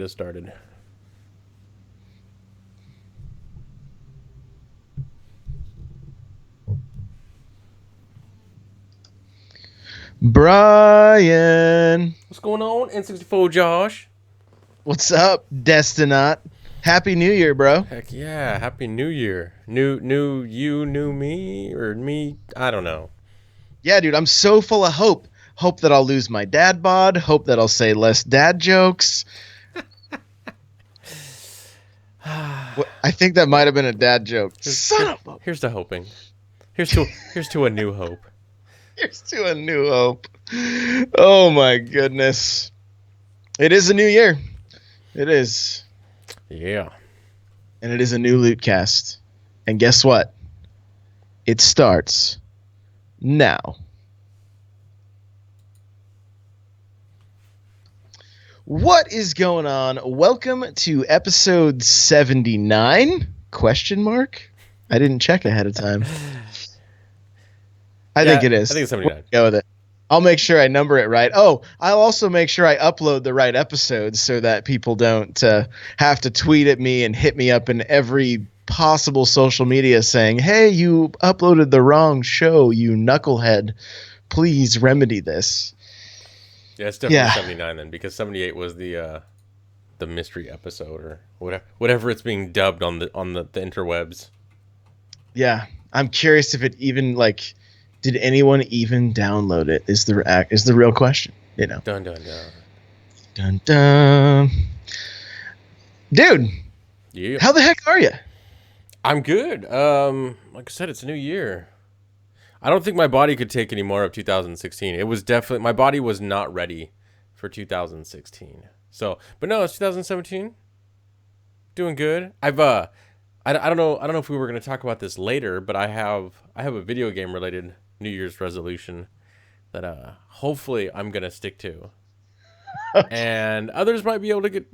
This started. Brian, What's going on, N64 Josh? what's up, Destinaut? Happy New Year, bro. Heck yeah! Happy New Year. New you, new me, or me? I don't know. Yeah, dude, I'm so full of hope. Hope that I'll lose my dad bod. Hope that I'll say less dad jokes. I think that might have been a dad joke. Son of a... Here's to hoping. Here's to a new hope. Here's to a new hope. Oh my goodness. It is a new year. It is. Yeah. And it is a new loot cast. And guess what? It starts now. What is going on? Welcome to episode 79? Question mark? I didn't check ahead of time. I think it is. I think it's 79. We'll go with it. I'll make sure I number it right. Oh, I'll also make sure I upload the right episodes so that people don't have to tweet at me and hit me up in every possible social media saying, hey, you uploaded the wrong show, you knucklehead. Please remedy this. Yeah, it's definitely 79 then, because 78 was the mystery episode or whatever it's being dubbed on the interwebs. Yeah, I'm curious if it even did anyone even download it? Is the real question? You know. Dun dun dun. Dun dun. Dude. Yeah. How the heck are you? I'm good. Like I said, it's a new year. I don't think my body could take any more of 2016. It was definitely, my body was not ready for 2016. So, but no, it's 2017. Doing good. I don't know if we were going to talk about this later, but I have a video game related New Year's resolution that hopefully I'm going to stick to. And others might be able to get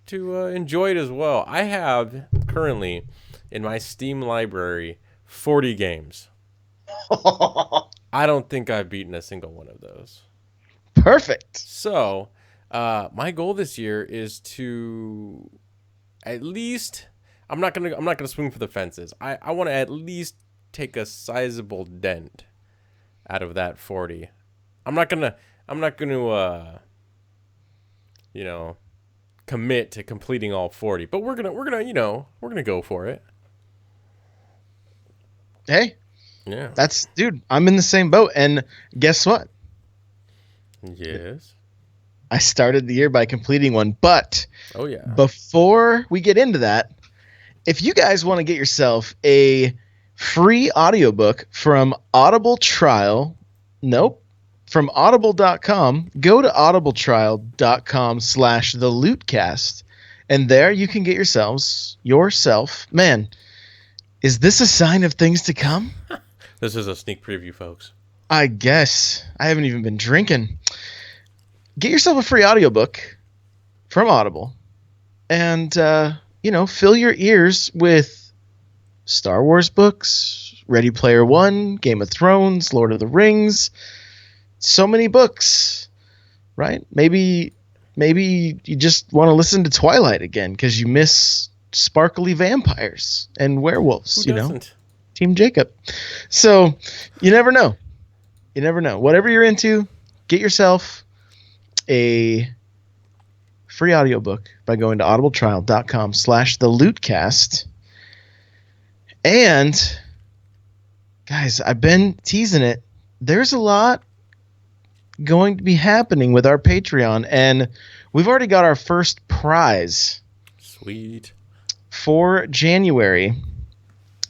to enjoy it as well. I have currently in my Steam library 40 games. I don't think I've beaten a single one of those. Perfect. So, my goal this year is to at least I'm not gonna swing for the fences. I want to at least take a sizable dent out of that 40. I'm not gonna commit to completing all 40, but we're gonna go for it. Hey. Yeah. Dude, I'm in the same boat. And guess what? Yes. I started the year by completing one. But oh yeah, before we get into that, if you guys want to get yourself a free audiobook from Audible Trial, from audible.com, go to audibletrial.com/thelootcast. And there you can get yourself, man, is this a sign of things to come? This is a sneak preview, folks. I guess. I haven't even been drinking. Get yourself a free audiobook from Audible and, fill your ears with Star Wars books, Ready Player One, Game of Thrones, Lord of the Rings. So many books, right? Maybe you just want to listen to Twilight again because you miss sparkly vampires and werewolves. Who doesn't? Team Jacob. So you never know. Whatever you're into, get yourself a free audiobook by going to audibletrial.com/thelootcast. And guys, I've been teasing it. There's a lot going to be happening with our Patreon, and we've already got our first prize. Sweet. For January.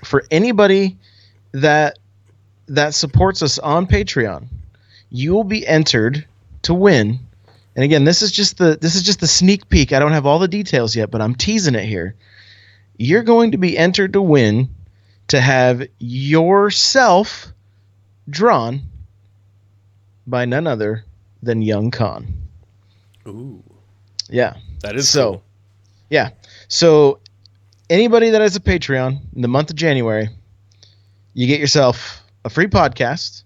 For anybody that supports us on Patreon, you will be entered to win. And again, this is just the sneak peek. I don't have all the details yet, but I'm teasing it here. You're going to be entered to win to have yourself drawn by none other than Young Khan. Ooh. Yeah. That is so cool. Yeah. So anybody that has a Patreon in the month of January, you get yourself a free podcast,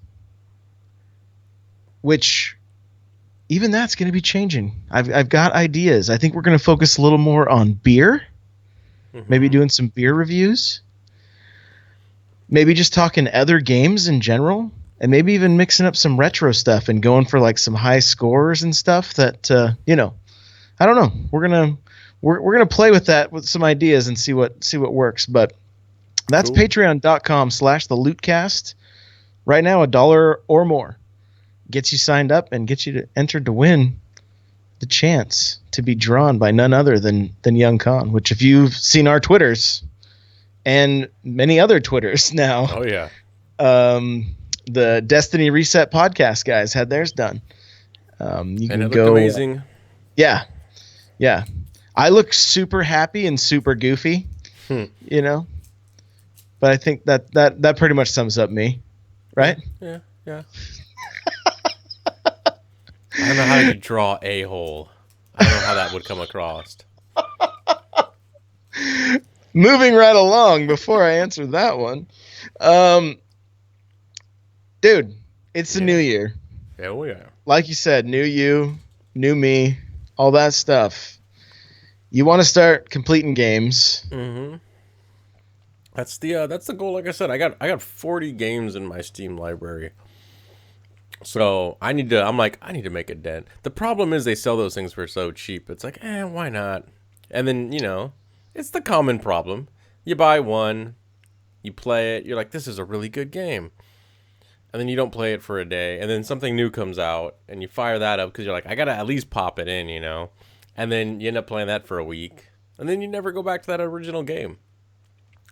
which even that's going to be changing. I've got ideas. I think we're going to focus a little more on beer, maybe Mm-hmm. doing some beer reviews, maybe just talking other games in general, and maybe even mixing up some retro stuff and going for like some high scores and stuff that I don't know. We're gonna play with that with some ideas and see what works. But that's Cool. patreon.com/the lootcast. Right now, $1 or more gets you signed up and gets you entered to win the chance to be drawn by none other than Young Khan. Which, if you've seen our Twitters and many other Twitters now, Oh yeah. um, the Destiny Reset podcast guys had theirs done. You And can it looked go, amazing. yeah, yeah. I look super happy and super goofy, Hmm. you know, but I think that pretty much sums up me, Yeah. right? Yeah. Yeah. I don't know how you draw a hole. I don't know how that would come across. Moving right along before I answer that one. Um, dude, it's the new Yeah. year. Oh yeah. Like you said, new you, new me, all that stuff. You want to start completing games. Mm-hmm. That's the goal. Like I said, I got 40 games in my Steam library. So I need to make a dent. The problem is they sell those things for so cheap. It's like, why not? And then, it's the common problem. You buy one, you play it, you're like, this is a really good game. And then you don't play it for a day, and then something new comes out, and you fire that up because you're like, I gotta at least pop it in. And then you end up playing that for a week, and then you never go back to that original game.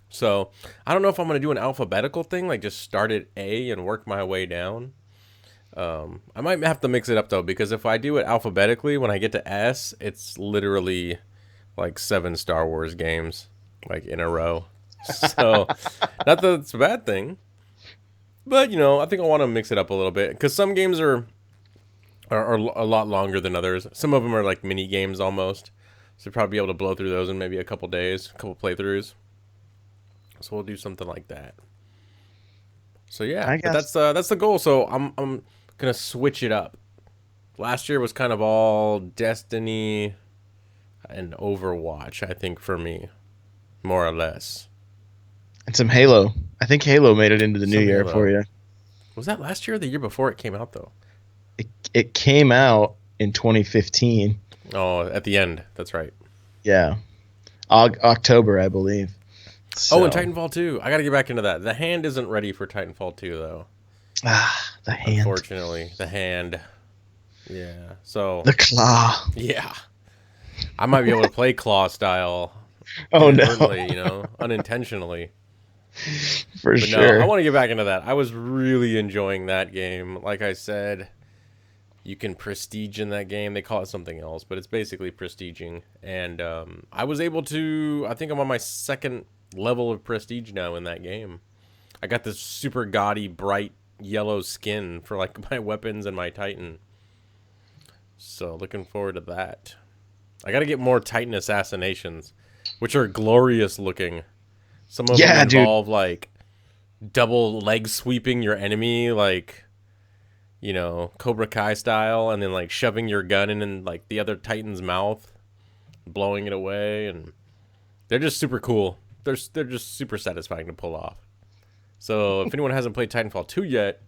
So I don't know if I'm gonna do an alphabetical thing, like just start at A and work my way down. I might have to mix it up though, because if I do it alphabetically, when I get to S, it's literally like 7 Star Wars games, like in a row. So, not that it's a bad thing, but I think I want to mix it up a little bit because some games are a lot longer than others. Some of them are like mini games almost, so probably be able to blow through those in maybe a couple days, a couple playthroughs. So we'll do something like that. So yeah, I but guess. that's the goal. So I'm gonna switch it up. Last year was kind of all Destiny and Overwatch, I think, for me, more or less. And some Halo. I think Halo made it into the new Some year for Halo. you. Was that last year or the year before it came out, though? It came out in 2015. Oh, at the end. That's right. Yeah, October, I believe. Oh, and So, Titanfall 2. I got to get back into that. The hand isn't ready for Titanfall 2, though. the hand, Unfortunately. The hand. Yeah. So, the claw. yeah. I might be able to play claw style Oh no, inadvertently, unintentionally. for But no, I sure. want to get back into that. I was really enjoying that game. Like I said, you can prestige in that game. They call it something else, but it's basically prestiging. And I was able to. I think I'm on my second level of prestige now in that game. I got this super gaudy, bright yellow skin for like my weapons and my Titan. So looking forward to that. I got to get more Titan assassinations, which are glorious looking. Some of them Yeah, dude. involve like double leg sweeping your enemy, like Cobra Kai style, and then like shoving your gun in like the other Titan's mouth, blowing it away, and they're just super cool. They're just super satisfying to pull off. So if anyone hasn't played Titanfall 2 yet,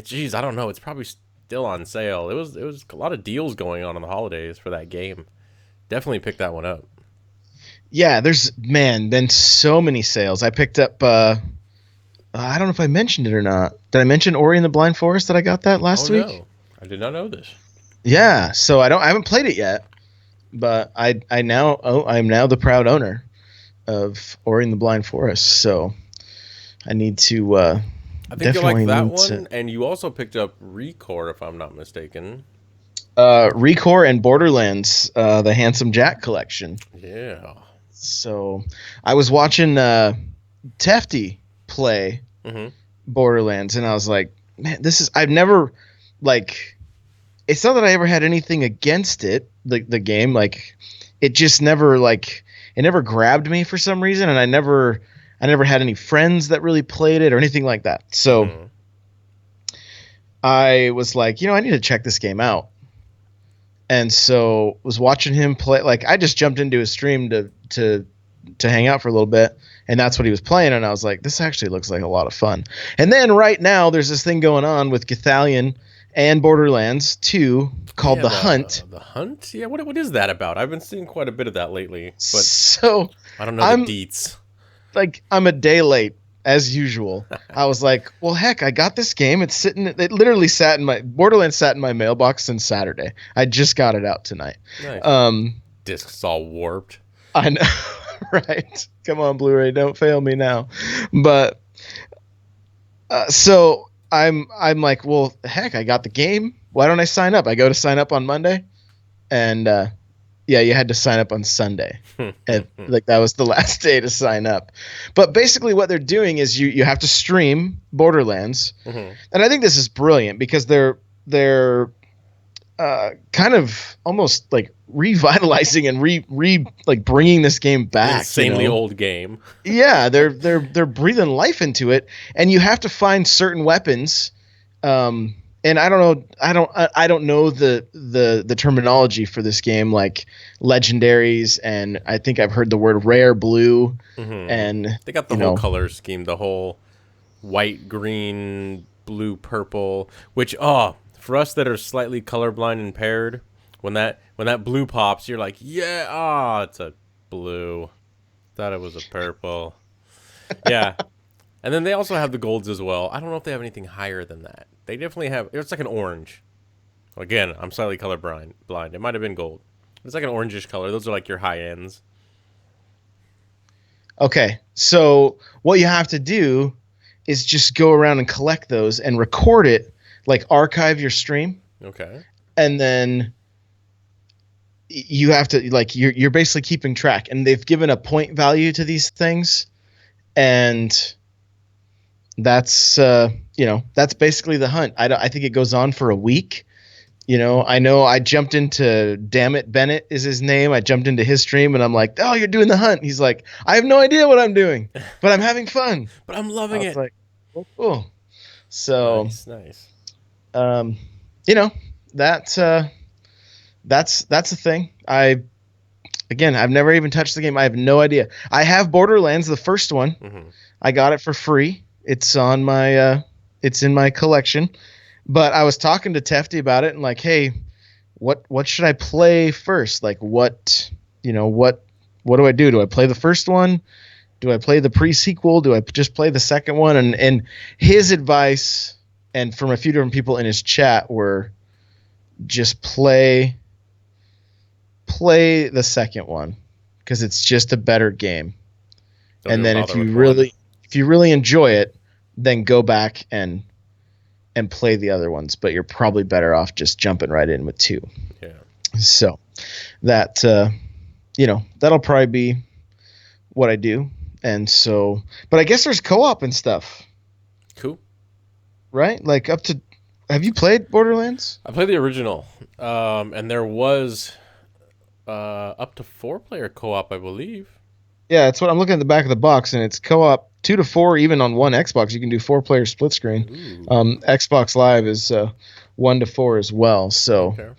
geez, I don't know, it's probably still on sale. It was a lot of deals going on the holidays for that game. Definitely pick that one up. Yeah, there's been so many sales. I picked up. I don't know if I mentioned it or not. Did I mention Ori and the Blind Forest that I got that Oh last week? no, I did not know this. Yeah. So I haven't played it yet, but I'm now the proud owner of Ori and the Blind Forest. So I need to I think you'll like definitely that need to one, and you also picked up Recore, if I'm not mistaken. Recore and Borderlands, the Handsome Jack collection. Yeah. So I was watching Tefty play Mm-hmm. Borderlands, and I was like, man, I've never like. It's not that I ever had anything against it, the game. Like, it just never it never grabbed me for some reason, and I never had any friends that really played it or anything like that. So Mm-hmm. I was like, I need to check this game out. and so was watching him play. Like I just jumped into his stream to hang out for a little bit, and that's what he was playing. And I was like, this actually looks like a lot of fun. And then right now, there's this thing going on with Gathalion and Borderlands 2 Oh called yeah, The Hunt. the hunt. Yeah, what is that about? I've been seeing quite a bit of that lately, but So I don't know the I'm deets. I'm a day late as usual. I was like, well, heck, I got this game. It's sitting. It literally sat in my Borderlands sat in my mailbox since Saturday. I just got it out tonight. Nice. Um, Discs all warped. I know, right? Come on, Blu-ray, don't fail me now. But so I'm like, well, heck, I got the game. Why don't I sign up? I go to sign up on Monday, and yeah, you had to sign up on Sunday. And like that was the last day to sign up. But basically what they're doing is you have to stream Borderlands. Hmm. And I think this is brilliant because they're kind of almost like revitalizing and like bringing this game back. Insanely you know? old game. Yeah, they're breathing life into it, and you have to find certain weapons. And I don't know, I don't know the terminology for this game, like legendaries, and I think I've heard the word rare blue, Hmm. and They got the whole color scheme, the whole white, green, blue, purple. Which for us that are slightly colorblind impaired, when that blue pops, you're like, yeah, it's a blue. Thought it was a purple. Yeah. And then they also have the golds as well. I don't know if they have anything higher than that. They definitely have. It's like an orange. Again, I'm slightly colorblind. It might have been gold. It's like an orangish color. Those are like your high ends. okay, so what you have to do is just go around and collect those and record it, like archive your stream, Okay. and then you have to like you're basically keeping track, and they've given a point value to these things, and that's that's basically the hunt. I think it goes on for a week. I know I jumped into Damn It Bennett is his name. I jumped into his stream and I'm like, oh, you're doing the hunt. He's like, I have no idea what I'm doing, but I'm having fun. But I'm I loving was it. like, well, cool. So, Nice, nice. um, you know, that's that's the thing. I've never even touched the game. I have no idea. I have Borderlands, the first one. Hmm. I got it for free. It's on my it's in my collection. But I was talking to Tefty about it and like, hey, what should I play first? Like what do I do? Do I play the first one? Do I play the pre-sequel? Do I just play the second one? And his advice and from a few different people in his chat were just play the second one because it's just a better game. Don't And even then bother with one. if you really enjoy it, then go back and play the other ones, but you're probably better off just jumping right in with two. Yeah. So that that'll probably be what I do. And so, but I guess there's co-op and stuff, Cool. right? Like up to have you played Borderlands? I played the original, and there was up to 4-player co-op, I believe. Yeah, that's what I'm looking at the back of the box, and it's co-op 2 to 4. Even on one Xbox, you can do 4-player split screen. Ooh. Xbox Live is 1 to 4 as well. So Okay.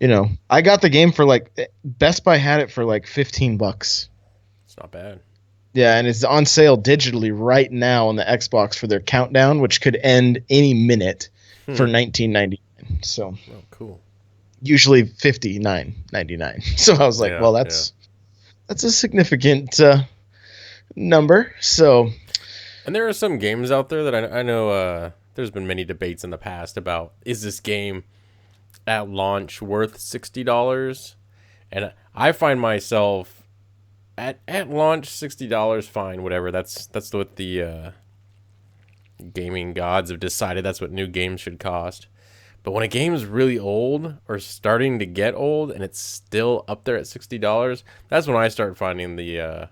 Yeah. I got the game for like Best Buy had it for like $15. It's not bad. Yeah, and it's on sale digitally right now on the Xbox for their countdown, which could end any minute for $19.99. So Oh, cool. usually $59.99. So I was like, Yeah, well, that's a significant number. So And there are some games out there that I know there's been many debates in the past about, is this game at launch worth $60? And I find myself at launch $60, fine, whatever. That's what the gaming gods have decided that's what new games should cost. But when a game's really old or starting to get old and it's still up there at $60, that's when I start finding the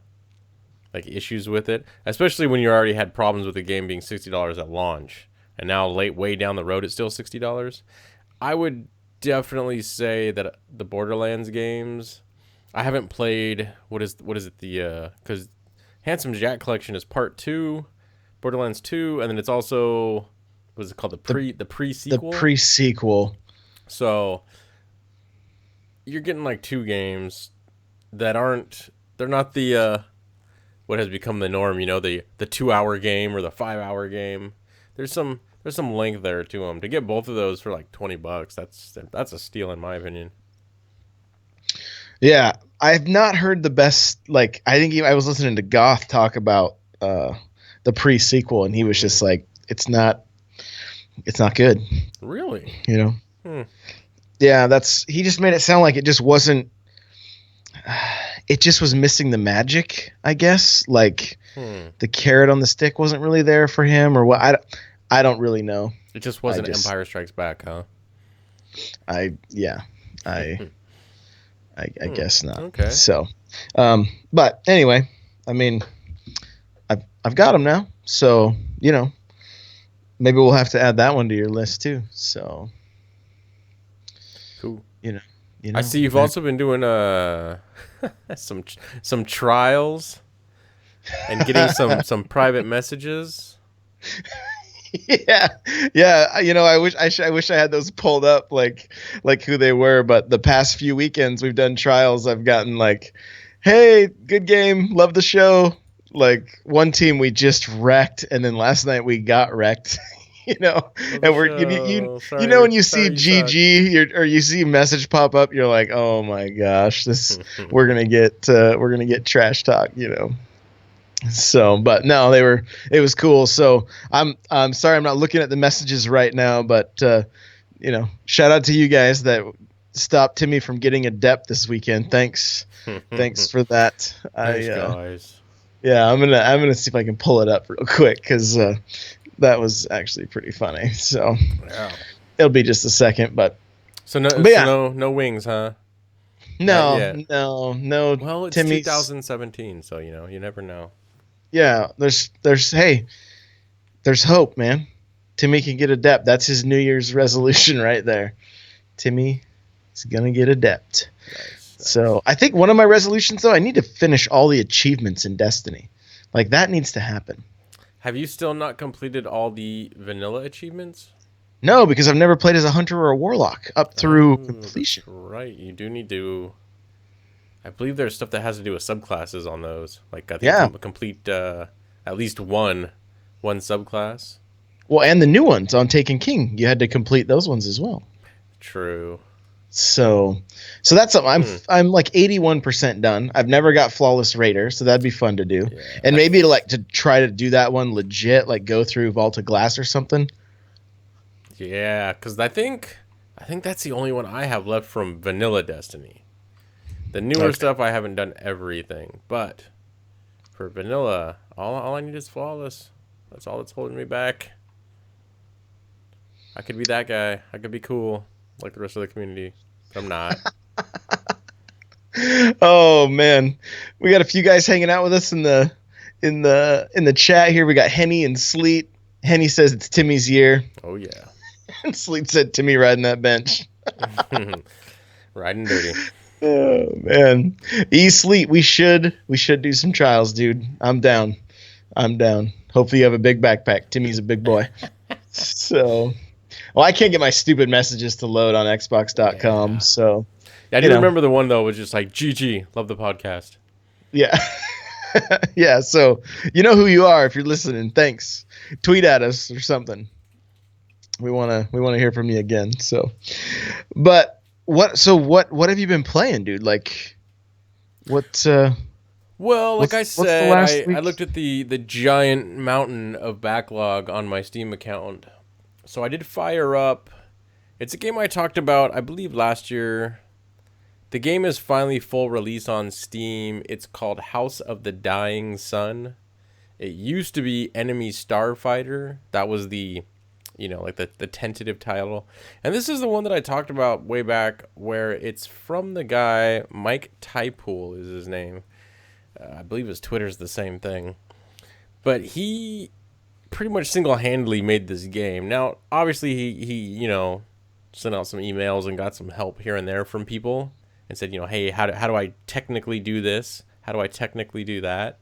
like issues with it, especially when you already had problems with the game being $60 at launch, and now way down the road it's still $60. I would definitely say that the Borderlands games, I haven't played. What is it? The because Handsome Jack Collection is part 2, Borderlands 2, and then it's also what is it called, the the pre-sequel. pre-sequel. So you're getting like two games that aren't. They're not the what has become the norm. You know, the 2 hour game or the 5 hour game. There's some length there to them. To get both of those for like $20, that's a steal in my opinion. Yeah, I've not heard the best. Like, I think I was listening to Goth talk about the pre-sequel, and he was just like, it's not good. Really? You know? Hmm. Yeah, he just made it sound like it just wasn't. It just was missing the magic, I guess. Like the carrot on the stick wasn't really there for him, or what? I don't really know. It just wasn't Empire Strikes Back, huh? Yeah, I I guess not. Okay. So, but anyway, I mean, I've got them now, so maybe we'll have to add that one to your list too. So, cool. You know. I see you've also been doing some trials and getting some private messages. Yeah. I wish I had those pulled up, like who they were. But the past few weekends we've done trials. I've gotten like, hey, good game, love the show. Like one team we just wrecked, and then last night we got wrecked. And we're when you see GG or you see message pop up, you're like, oh my gosh, we're gonna get trash talk. So, but no, it was cool. So I'm sorry I'm not looking at the messages right now, but shout out to you guys that stopped Timmy from getting adept this weekend. Thanks for that. Thanks, guys. Yeah, I'm gonna see if I can pull it up real quick because that was actually pretty funny. So yeah. It'll be just a second, but no wings, huh? No. Well, it's Timmy's, 2017, so you never know. Yeah, there's hope, man. Timmy can get adept. That's his New Year's resolution right there. Timmy is gonna get adept. Nice. So I think one of my resolutions, though, I need to finish all the achievements in Destiny. Like that needs to happen. Have you still not completed all the vanilla achievements? No, because I've never played as a hunter or a warlock up through completion. That's right, you do need to. I believe there's stuff that has to do with subclasses on those. Like I think complete at least one subclass. Well, and the new ones on Taken King, you had to complete those ones as well. True. So that's something. I'm like 81% done. I've never got Flawless Raider, so that'd be fun to do. Yeah, and maybe to try to do that one legit, like go through Vault of Glass or something. Yeah, because I think that's the only one I have left from vanilla Destiny. The newer stuff I haven't done everything, but for vanilla, all I need is Flawless. That's all that's holding me back. I could be that guy. I could be cool like the rest of the community. I'm not. Oh man, we got a few guys hanging out with us in the chat here. We got Henny and Sleet. Henny says it's Timmy's year. Oh yeah. And Sleet said Timmy riding that bench. Riding dirty. Oh man, Sleet. We should do some trials, dude. I'm down. Hopefully you have a big backpack. Timmy's a big boy. So. Well, I can't get my stupid messages to load on Xbox.com, yeah. So... I do remember the one, though, was just like, GG, love the podcast. Yeah. Yeah, so you know who you are if you're listening. Thanks. Tweet at us or something. We want to hear from you again, so... But, what have you been playing, dude? Like, what... Well, like I said, I looked at the giant mountain of backlog on my Steam account. So I did fire up. It's a game I talked about, I believe, last year. The game is finally full release on Steam. It's called House of the Dying Sun. It used to be Enemy Starfighter. That was the tentative title. And this is the one that I talked about way back, where it's from the guy, Mike Typool is his name. I believe his Twitter's the same thing. But he pretty much single-handedly made this game. Now, obviously, he sent out some emails and got some help here and there from people and said, hey, how do I technically do this? How do I technically do that?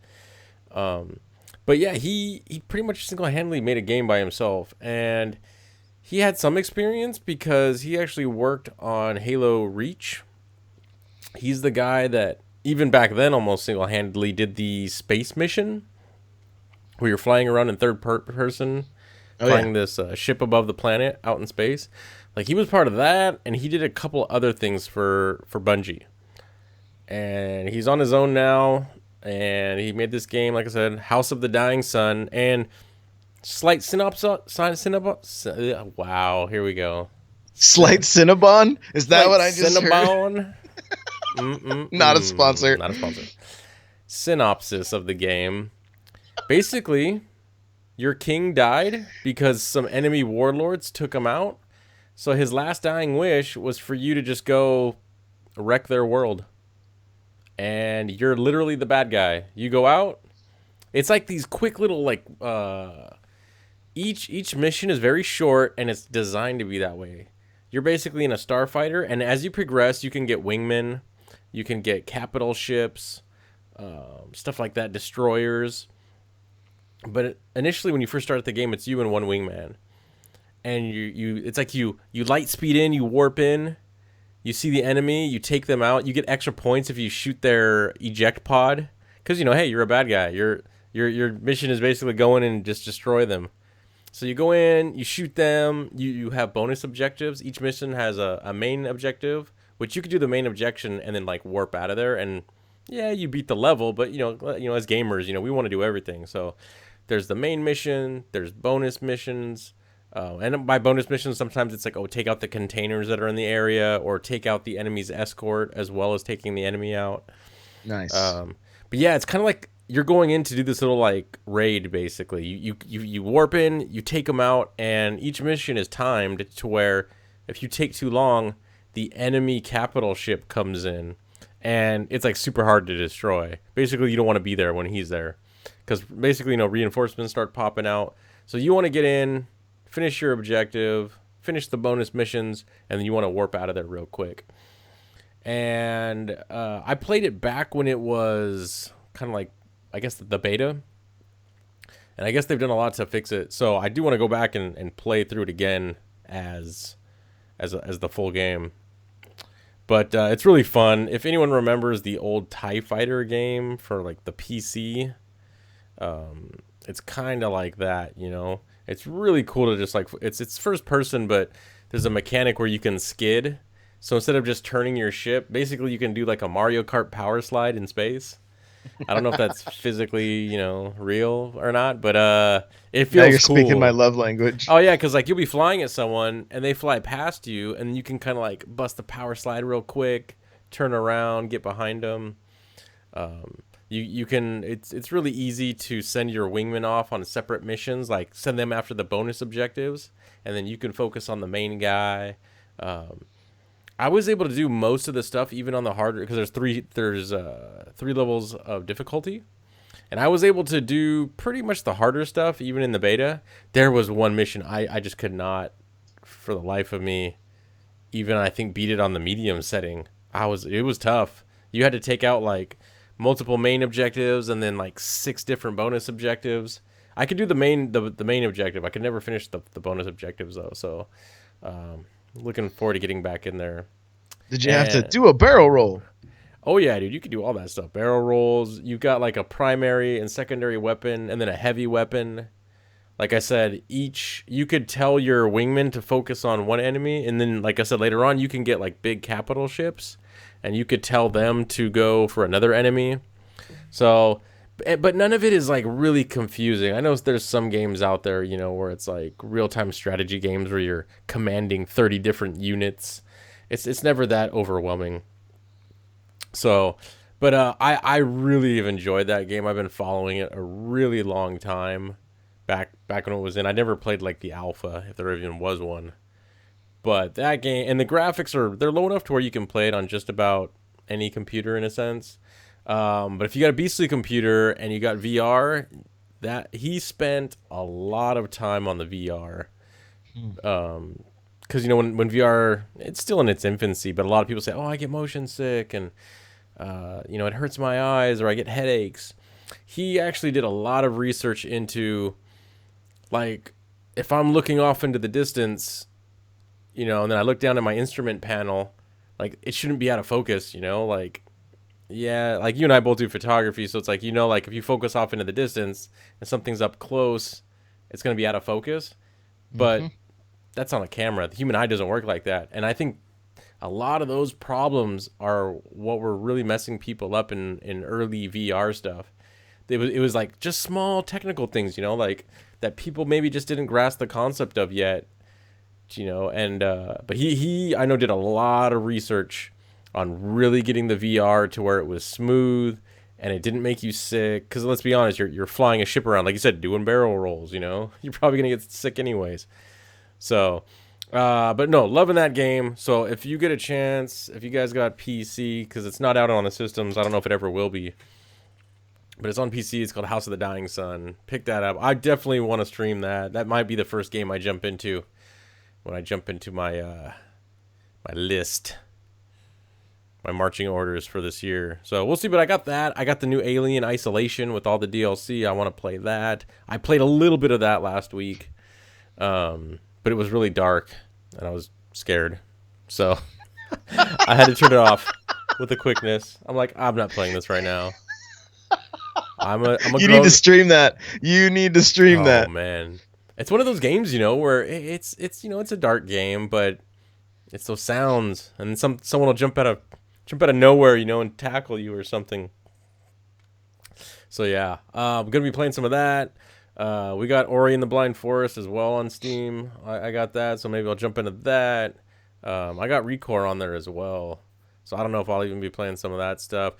But yeah, he pretty much single-handedly made a game by himself, and he had some experience because he actually worked on Halo Reach, He's the guy that even back then almost single-handedly did the space mission where you're flying around in person, Oh yeah. flying this ship above the planet out in space. Like he was part of that, and he did a couple other things for Bungie. And he's on his own now, and he made this game, like I said, House of the Dying Sun, and slight synopsis. Wow, here we go. Slight Cinnabon? Is that Slight what I just heard? Cinnabon. Not a sponsor. Not a sponsor. Synopsis of the game. Basically, your king died because some enemy warlords took him out. So his last dying wish was for you to just go wreck their world. And you're literally the bad guy. You go out. It's like these quick little each mission is very short and it's designed to be that way. You're basically in a starfighter, and as you progress, you can get wingmen, you can get capital ships, stuff like that, destroyers. But initially, when you first start the game, it's you and one wingman, and it's like you light speed in, you warp in, you see the enemy, you take them out, you get extra points if you shoot their eject pod, because hey, you're a bad guy. Your mission is basically go in and just destroy them. So you go in, you shoot them, you have bonus objectives. Each mission has a main objective, which you could do the main objection and then like warp out of there. And yeah, you beat the level, but as gamers, we want to do everything. So there's the main mission, there's bonus missions. And by bonus missions, sometimes it's like, take out the containers that are in the area, or take out the enemy's escort as well as taking the enemy out. Nice. But yeah, it's kind of like you're going in to do this little like raid. Basically, you warp in, you take them out, and each mission is timed to where if you take too long, the enemy capital ship comes in, and it's like super hard to destroy. Basically, you don't want to be there when he's there, because basically, reinforcements start popping out. So you want to get in, finish your objective, finish the bonus missions, and then you want to warp out of there real quick. And I played it back when it was kind of like, I guess, the beta. And I guess they've done a lot to fix it. So I do want to go back and play through it again as the full game. But it's really fun. If anyone remembers the old TIE Fighter game for like the PC, it's kind of like that, It's really cool to just like, it's first person, but there's a mechanic where you can skid. So instead of just turning your ship, basically you can do like a Mario Kart power slide in space. I don't know if that's physically, real or not, but it feels Now you're cool. speaking my love language. Oh yeah, because like you'll be flying at someone and they fly past you, and you can kind of like bust the power slide real quick, turn around, get behind them. You can. It's really easy to send your wingmen off on separate missions, like send them after the bonus objectives, and then you can focus on the main guy. I was able to do most of the stuff even on the harder, because there's three levels of difficulty, and I was able to do pretty much the harder stuff even in the beta. There was one mission I just could not, for the life of me, even I think beat it on the medium setting. It was tough. You had to take out like multiple main objectives and then like 6 different bonus objectives. I could do the main objective. I could never finish the bonus objectives though. So looking forward to getting back in there. Did you have to do a barrel roll? Oh yeah, dude, you could do all that stuff. Barrel rolls. You've got like a primary and secondary weapon, and then a heavy weapon. Like I said, you could tell your wingman to focus on one enemy, and then like I said later on, you can get like big capital ships, and you could tell them to go for another enemy. So, but none of it is like really confusing. I know there's some games out there, where it's like real-time strategy games where you're commanding 30 different units. It's never that overwhelming. So, but I really have enjoyed that game. I've been following it a really long time. Back when it was in, I never played like the alpha, if there even was one. But that game, and the graphics they're low enough to where you can play it on just about any computer in a sense. But if you got a beastly computer and you got VR, that he spent a lot of time on the VR. Because when VR, it's still in its infancy, but a lot of people say, "Oh, I get motion sick," and it hurts my eyes, or I get headaches. He actually did a lot of research into, like, if I'm looking off into the distance, and then I look down at my instrument panel, like it shouldn't be out of focus, you know, like yeah, like you and I both do photography, so it's like, you know, like if you focus off into the distance and something's up close, it's going to be out of focus. Hmm. But that's on a camera. The human eye doesn't work like that. And I think a lot of those problems are what were really messing people up in early VR stuff. It was like just small technical things, you know, like that people maybe just didn't grasp the concept of yet, you know. And but he I know did a lot of research on really getting the VR to where it was smooth and it didn't make you sick. Because let's be honest, you're flying a ship around, like you said, doing barrel rolls. You know, you're probably gonna get sick anyways. So, but no, loving that game. So if you get a chance, if you guys got PC, because it's not out on the systems, I don't know if it ever will be, but it's on PC. It's called House of the Dying Sun. Pick that up. I definitely want to stream that. That might be the first game I jump into when I jump into my my list, my marching orders for this year. So we'll see. But I got that. I got the new Alien Isolation with all the DLC. I want to play that. I played a little bit of that last week. But it was really dark, and I was scared. So I had to turn it off with a quickness. I'm like, I'm not playing this right now. I'm a You grown... need to stream that. You need to stream that. Oh, man. It's one of those games, you know, where it's you know, it's a dark game, but it's those sounds, and someone will jump out of nowhere, you know, and tackle you or something. So yeah, I'm gonna be playing some of that. We got Ori and the Blind Forest as well on Steam. I got that, so maybe I'll jump into that. I got Recore on there as well, so I don't know if I'll even be playing some of that stuff.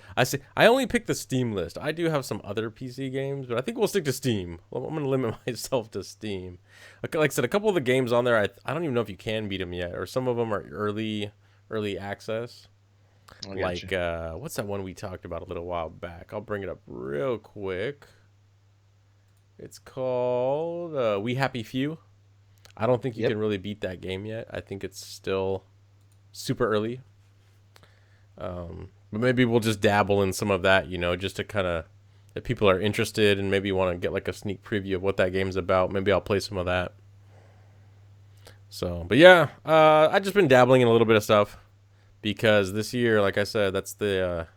I only picked the Steam list. I do have some other PC games, but I think we'll stick to Steam. Well, I'm gonna limit myself to Steam. Like I said, a couple of the games on there, I don't even know if you can beat them yet, or some of them are early access. Like what's that one we talked about a little while back? I'll bring it up real quick. It's called We Happy Few. I don't think you can really beat that game yet. I think it's still super early. But maybe we'll just dabble in some of that, you know, just to kind of, if people are interested and maybe want to get like a sneak preview of what that game's about, maybe I'll play some of that. So, but yeah, I've just been dabbling in a little bit of stuff because this year, like I said, that's the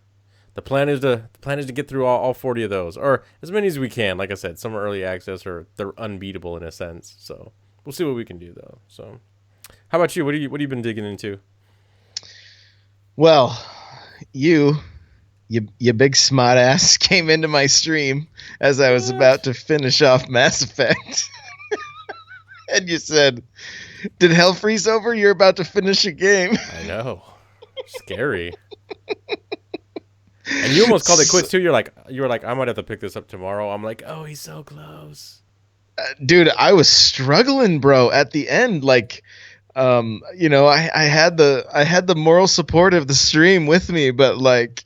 plan is to get through all 40 of those, or as many as we can. Like I said, some are early access or they're unbeatable in a sense. So we'll see what we can do though. So how about you? What have you been digging into? Well, you big smart ass came into my stream as I was about to finish off Mass Effect. And you said, "Did hell freeze over? You're about to finish a game." I know. Scary. And you almost called it quits too. You were like, I might have to pick this up tomorrow. I'm like, oh, he's so close. Dude, I was struggling, bro, at the end. Like, you know, I had the moral support of the stream with me, but like,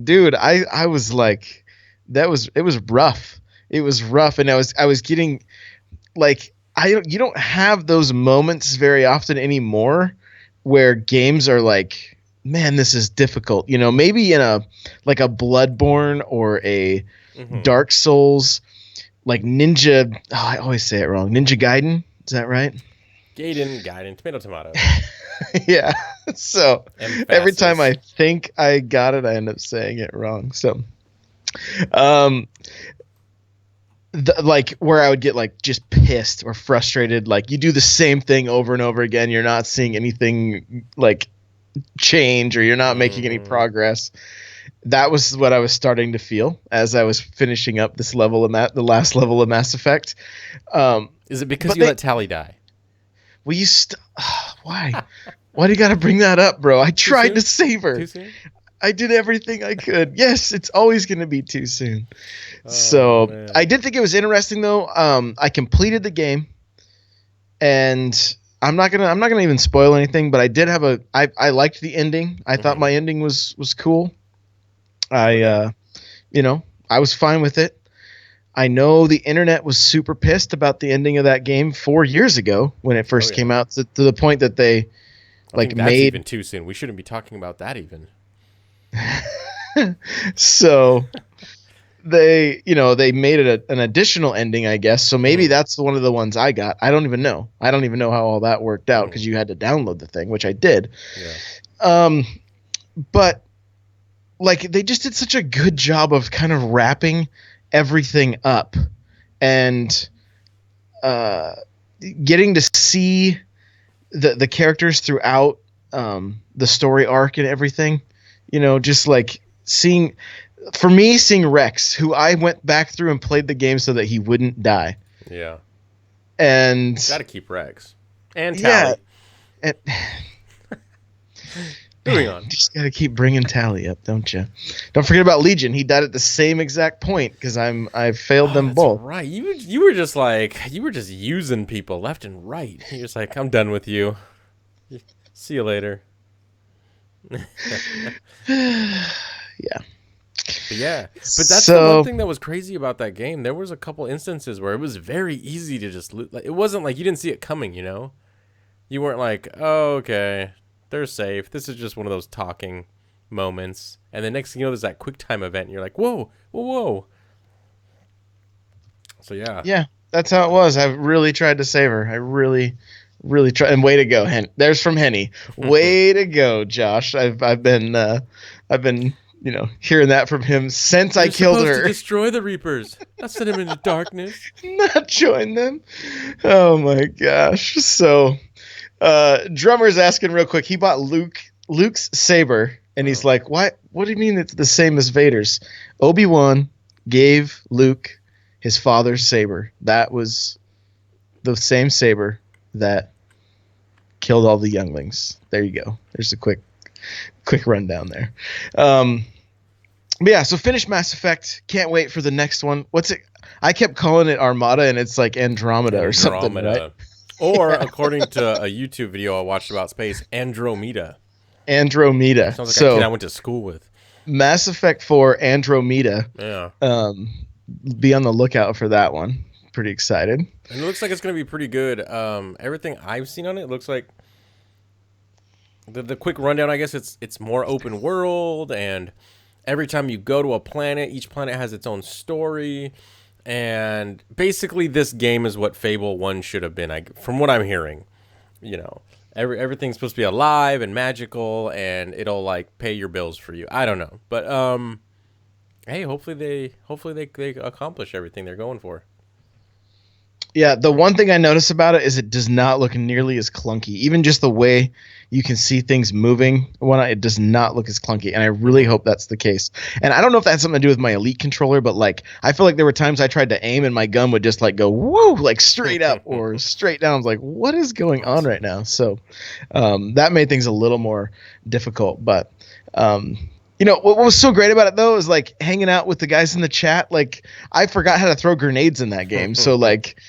dude, I was like, it was rough. It was rough, and I was getting like, you don't have those moments very often anymore where games are like, man, this is difficult. You know, maybe in a Bloodborne or a Dark Souls, like Ninja. Oh, I always say it wrong. Ninja Gaiden. Is that right? Gaiden, tomato. Yeah. So every time I think I got it, I end up saying it wrong. So, like where I would get like just pissed or frustrated, like you do the same thing over and over again, you're not seeing anything like change, or you're not making any progress. That was what I was starting to feel as I was finishing up this level of the last level of Mass Effect. Is it because you let Tally die? Well, why? Why do you got to bring that up, bro? I tried to save her. Too soon? I did everything I could. Yes, it's always going to be too soon. So man. I did think it was interesting though. I completed the game, and I'm not gonna even spoil anything, but I did have I liked the ending. I thought my ending was cool. I was fine with it. I know the internet was super pissed about the ending of that game 4 years ago when it first came out, to the point that they that's even too soon. We shouldn't be talking about that even. So they made it an additional ending, I guess. So maybe that's one of the ones I got. I don't even know. I don't even know how all that worked out because you had to download the thing, which I did. Yeah. But like they just did such a good job of kind of wrapping everything up and getting to see the characters throughout the story arc and everything. Just like seeing Rex, who I went back through and played the game so that he wouldn't die. Yeah. And gotta keep Rex and yeah, Tally. and, Moving on. Just gotta keep bringing Tally up, don't you? Don't forget about Legion. He died at the same exact point because I failed them that's both. Right. You were just using people left and right. You're just like, I'm done with you. See you later. Yeah. But that's the one thing that was crazy about that game. There was a couple instances where it was very easy to just loot. Like, it wasn't like you didn't see it coming, You weren't like, oh, okay, they're safe. This is just one of those talking moments. And the next thing you know, there's that quick time event, and you're like, whoa, whoa, whoa. So, yeah. Yeah, that's how it was. I really tried to save her. I really tried. And way to go, There's from Henny. Way to go, Josh. I've been hearing that from him since I killed her. To destroy the Reapers, not send him into darkness. Not join them. Oh my gosh. So, Drummer's asking real quick. He bought Luke's saber, and he's like, "What? What do you mean it's the same as Vader's?" Obi-Wan gave Luke his father's saber. That was the same saber that killed all the younglings. There you go. There's a quick rundown there. But yeah, so finished Mass Effect. Can't wait for the next one. What's it? I kept calling it Armada, and it's like Andromeda or something, right? Or according to a YouTube video I watched about space, Andromeda. Andromeda. Sounds like a kid I went to school with. Mass Effect 4 Andromeda. Yeah. Be on the lookout for that one. Pretty excited. And it looks like it's going to be pretty good. Everything I've seen on it looks like the quick rundown. I guess it's more open world, and every time you go to a planet, each planet has its own story. And basically, this game is what Fable 1 should have been. From what I'm hearing, everything's supposed to be alive and magical, and it'll like pay your bills for you. I don't know, but hey, hopefully they accomplish everything they're going for. Yeah, the one thing I notice about it is it does not look nearly as clunky. Even just the way you can see things moving, it does not look as clunky, and I really hope that's the case. And I don't know if that has something to do with my Elite controller, but like I feel like there were times I tried to aim and my gun would just like go woo, like straight up or straight down. I was like, what is going on right now? So that made things a little more difficult, but what was so great about it though is like hanging out with the guys in the chat. Like I forgot how to throw grenades in that game, so like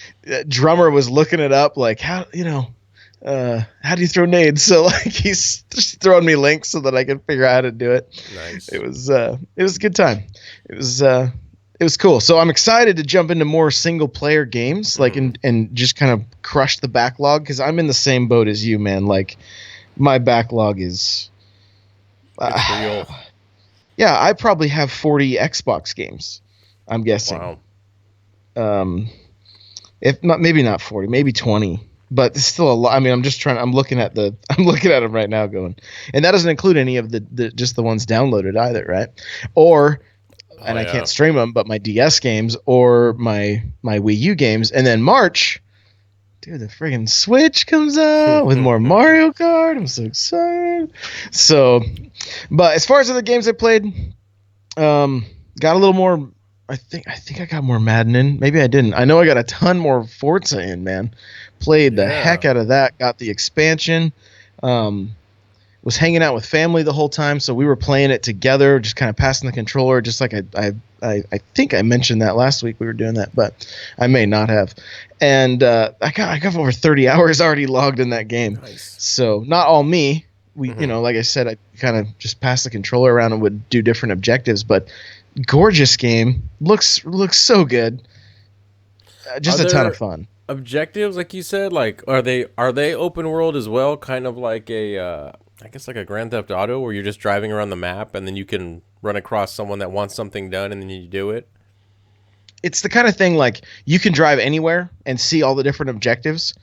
Drummer was looking it up, like how do you throw nades? So like he's just throwing me links so that I can figure out how to do it. Nice. It was a good time. It was cool. So I'm excited to jump into more single player games, like and just kind of crush the backlog because I'm in the same boat as you, man. Like my backlog is. It's real. Yeah, I probably have 40 Xbox games. I'm guessing. Wow. If not, maybe not 40, maybe 20, but it's still a lot. I mean, I'm looking at them right now, going, and that doesn't include any of the just the ones downloaded either, right? Or, I can't stream them, but my DS games or my Wii U games, and then March. Dude, the friggin' Switch comes out with more Mario Kart. I'm so excited. So, but as far as other games I played, got a little more. I think I got more Madden in. Maybe I didn't. I know I got a ton more Forza in, man. Played the heck out of that. Got the expansion. Was hanging out with family the whole time, so we were playing it together, just kind of passing the controller, just like I think I mentioned that last week we were doing that, but I may not have. And I got over 30 hours already logged in that game. Nice. So not all me. We like I said, I kind of just passed the controller around and would do different objectives, but gorgeous game. Looks so good. Just a ton of fun. Objectives, like you said, like are they open world as well? Kind of like a I guess like a Grand Theft Auto where you're just driving around the map and then you can run across someone that wants something done and then you do it. It's the kind of thing like you can drive anywhere and see all the different objectives,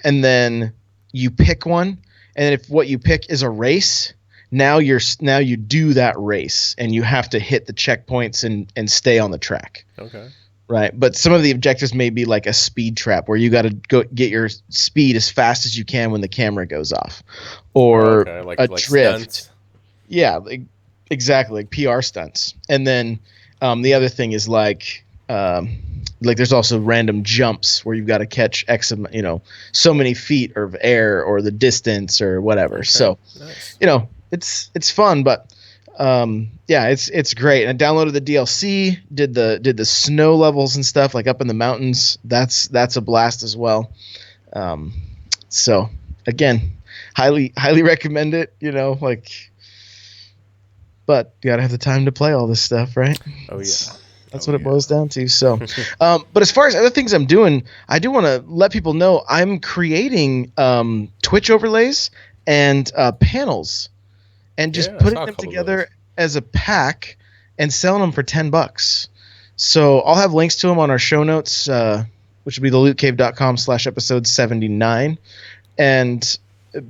and then you pick one, and if what you pick is a race, now you do that race and you have to hit the checkpoints and stay on the track. Okay. Right. But some of the objectives may be like a speed trap where you got to go get your speed as fast as you can when the camera goes off, Oh, or okay. a Like drift. stunts. Yeah, exactly, like PR stunts. And then the other thing is like there's also random jumps where you've got to catch so many feet of air or the distance or whatever. Okay. So Nice. it's fun, but yeah, it's great. And I downloaded the DLC, did the snow levels and stuff like up in the mountains. That's a blast as well. Um, so again, highly recommend it. But you gotta have the time to play all this stuff, right? Oh yeah. That's Oh what it boils yeah. down to. So, but as far as other things I'm doing, I do want to let people know I'm creating Twitch overlays and panels, and just Yeah, I putting saw a them couple of those. together as a pack and selling them for $10. So I'll have links to them on our show notes, which will be thelootcave.com/episode 79. And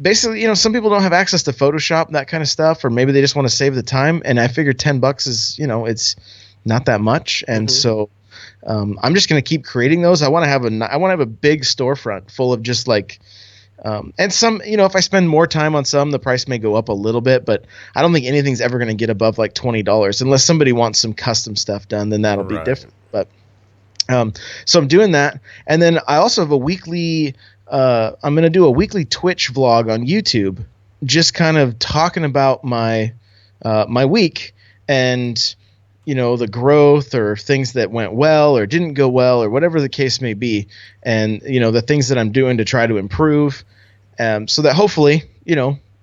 basically, some people don't have access to Photoshop and that kind of stuff, or maybe they just want to save the time. And I figured $10 is, it's not that much. And Mm-hmm. so I'm just going to keep creating those. I want to have a big storefront full of just like and some, if I spend more time on some, the price may go up a little bit, but I don't think anything's ever going to get above like $20 unless somebody wants some custom stuff done. Then that'll be Right. different. But so I'm doing that, and then I also have a weekly. I'm going to do a weekly Twitch vlog on YouTube, just kind of talking about my week and the growth or things that went well or didn't go well or whatever the case may be, and the things that I'm doing to try to improve, so that hopefully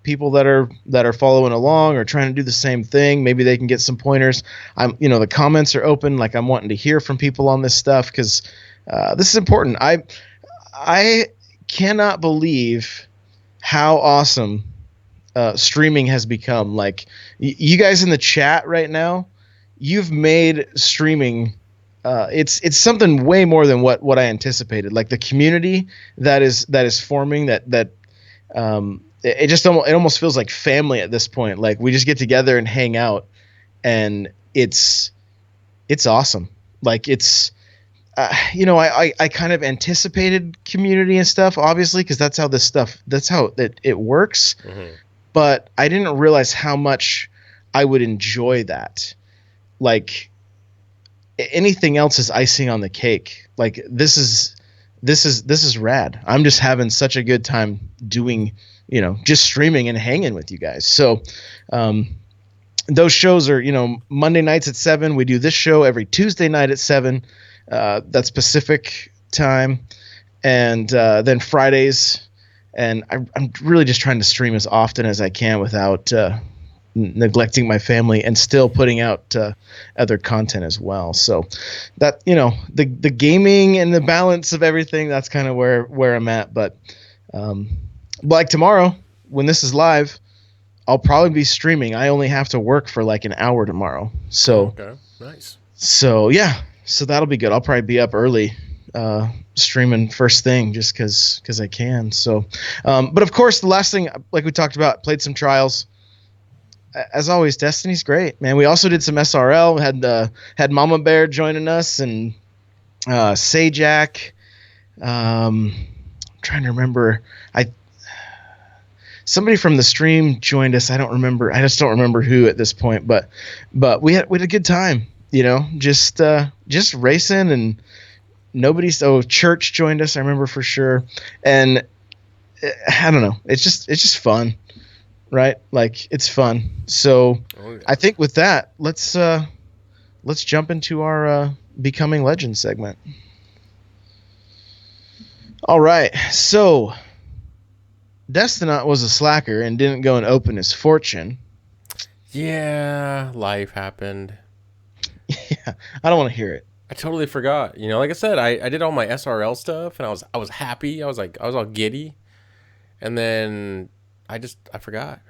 people that are following along or trying to do the same thing, maybe they can get some pointers. The comments are open, like I'm wanting to hear from people on this stuff because this is important. I cannot believe how awesome streaming has become. Like you guys in the chat right now, you've made streaming. It's something way more than what I anticipated. Like the community that is forming, it almost feels like family at this point. Like we just get together and hang out, and it's awesome. Like I kind of anticipated community and stuff, obviously, because that's how it works. Mm-hmm. But I didn't realize how much I would enjoy that. Like anything else is icing on the cake. Like this is rad. I'm just having such a good time doing, just streaming and hanging with you guys. So, those shows are, Monday nights at 7. We do this show every Tuesday night at 7. That's Pacific time, and then Fridays. And I'm really just trying to stream as often as I can without neglecting my family and still putting out other content as well. So that the gaming and the balance of everything, that's kind of where I'm at. But like tomorrow when this is live, I'll probably be streaming. I only have to work for like an hour tomorrow. Oh, So okay. Nice. yeah, so that'll be good. I'll probably be up early streaming first thing just because I can. So but of course the last thing, like we talked about, played some trials. As always, Destiny's great, man. We also did some SRL. Had Mama Bear joining us and Sajak. Trying to remember. Somebody from the stream joined us. I don't remember. I just don't remember who at this point. But we had a good time. Just racing, and nobody. So Church joined us. I remember for sure. And I don't know. It's just fun. Right? Like it's fun. So Oh yeah. I think with that, let's jump into our Becoming Legend segment. All right. So Destinaut was a slacker and didn't go and open his fortune. Yeah, life happened. Yeah, I don't want to hear it. I totally forgot. Like I said, I did all my SRL stuff and I was happy. I was all giddy. And then I forgot.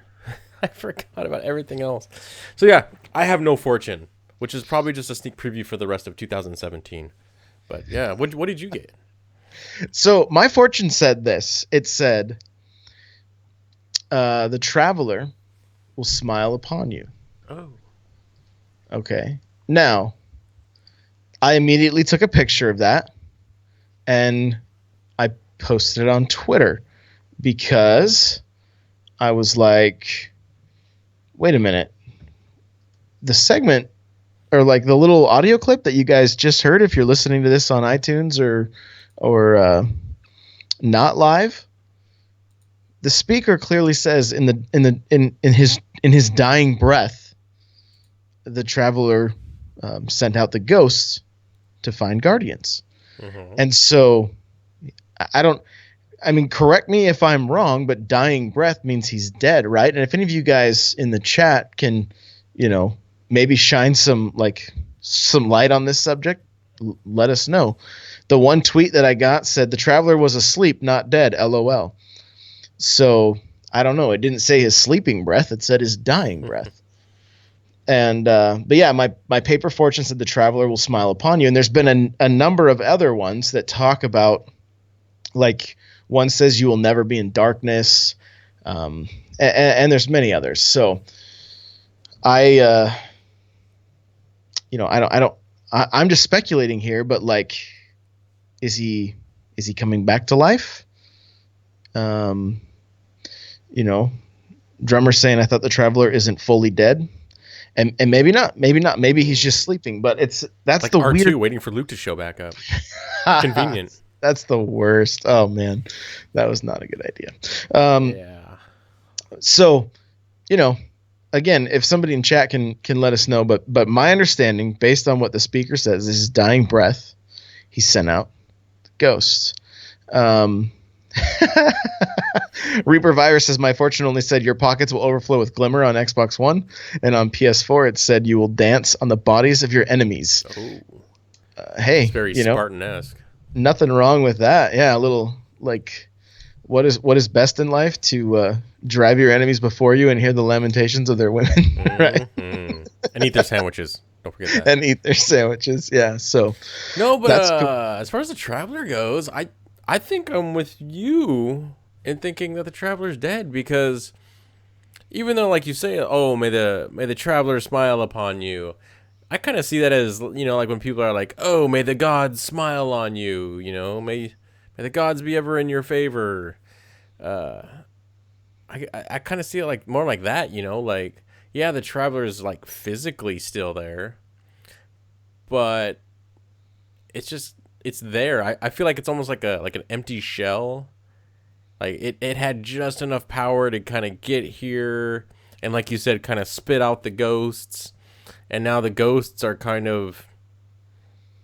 I forgot about everything else. So yeah, I have no fortune, which is probably just a sneak preview for the rest of 2017. But yeah, what did you get? So my fortune said this. It said, the traveler will smile upon you. Oh. Okay. Now, I immediately took a picture of that and I posted it on Twitter because I was like, wait a minute. The segment or like the little audio clip that you guys just heard, if you're listening to this on iTunes or not live, the speaker clearly says in his dying breath, the traveler sent out the ghosts to find guardians. Mm-hmm. And so I don't. I mean, correct me if I'm wrong, but dying breath means he's dead, right? And if any of you guys in the chat can, maybe shine some light on this subject, let us know. The one tweet that I got said the traveler was asleep, not dead. LOL. So I don't know. It didn't say his sleeping breath. It said his dying breath. And but yeah, my paper fortune said the traveler will smile upon you. And there's been a number of other ones that talk about, like, one says you will never be in darkness, and there's many others. So I'm just speculating here, but like, is he coming back to life? Drummer saying I thought the traveler isn't fully dead. And maybe not. Maybe he's just sleeping. But that's like the R2 weird. waiting for Luke to show back up. Convenient. That's the worst. Oh man, that was not a good idea. Yeah. So, again, if somebody in chat can let us know. But my understanding, based on what the speaker says, is his dying breath, he sent out ghosts. Reaper Virus says, my fortune only said your pockets will overflow with glimmer on Xbox One, and on PS4 it said you will dance on the bodies of your enemies. Oh. Hey, It's very Spartan-esque. Nothing wrong with that. Yeah, a little like, what is best in life? To drive your enemies before you and hear the lamentations of their women, right? Mm-hmm. And eat their sandwiches. Don't forget that. And eat their sandwiches. Yeah. So no, but that's cool. As far as the traveler goes, I think I'm with you in thinking that the traveler's dead, because even though, like you say, oh, may the traveler smile upon you, I kind of see that as, like when people are like, oh, may the gods smile on you, may the gods be ever in your favor. I kind of see it like more like that, like, yeah, the traveler is like physically still there, but it's there. I feel like it's almost like an empty shell. Like it had just enough power to kind of get here, and like you said, kind of spit out the ghosts, and now the ghosts are kind of,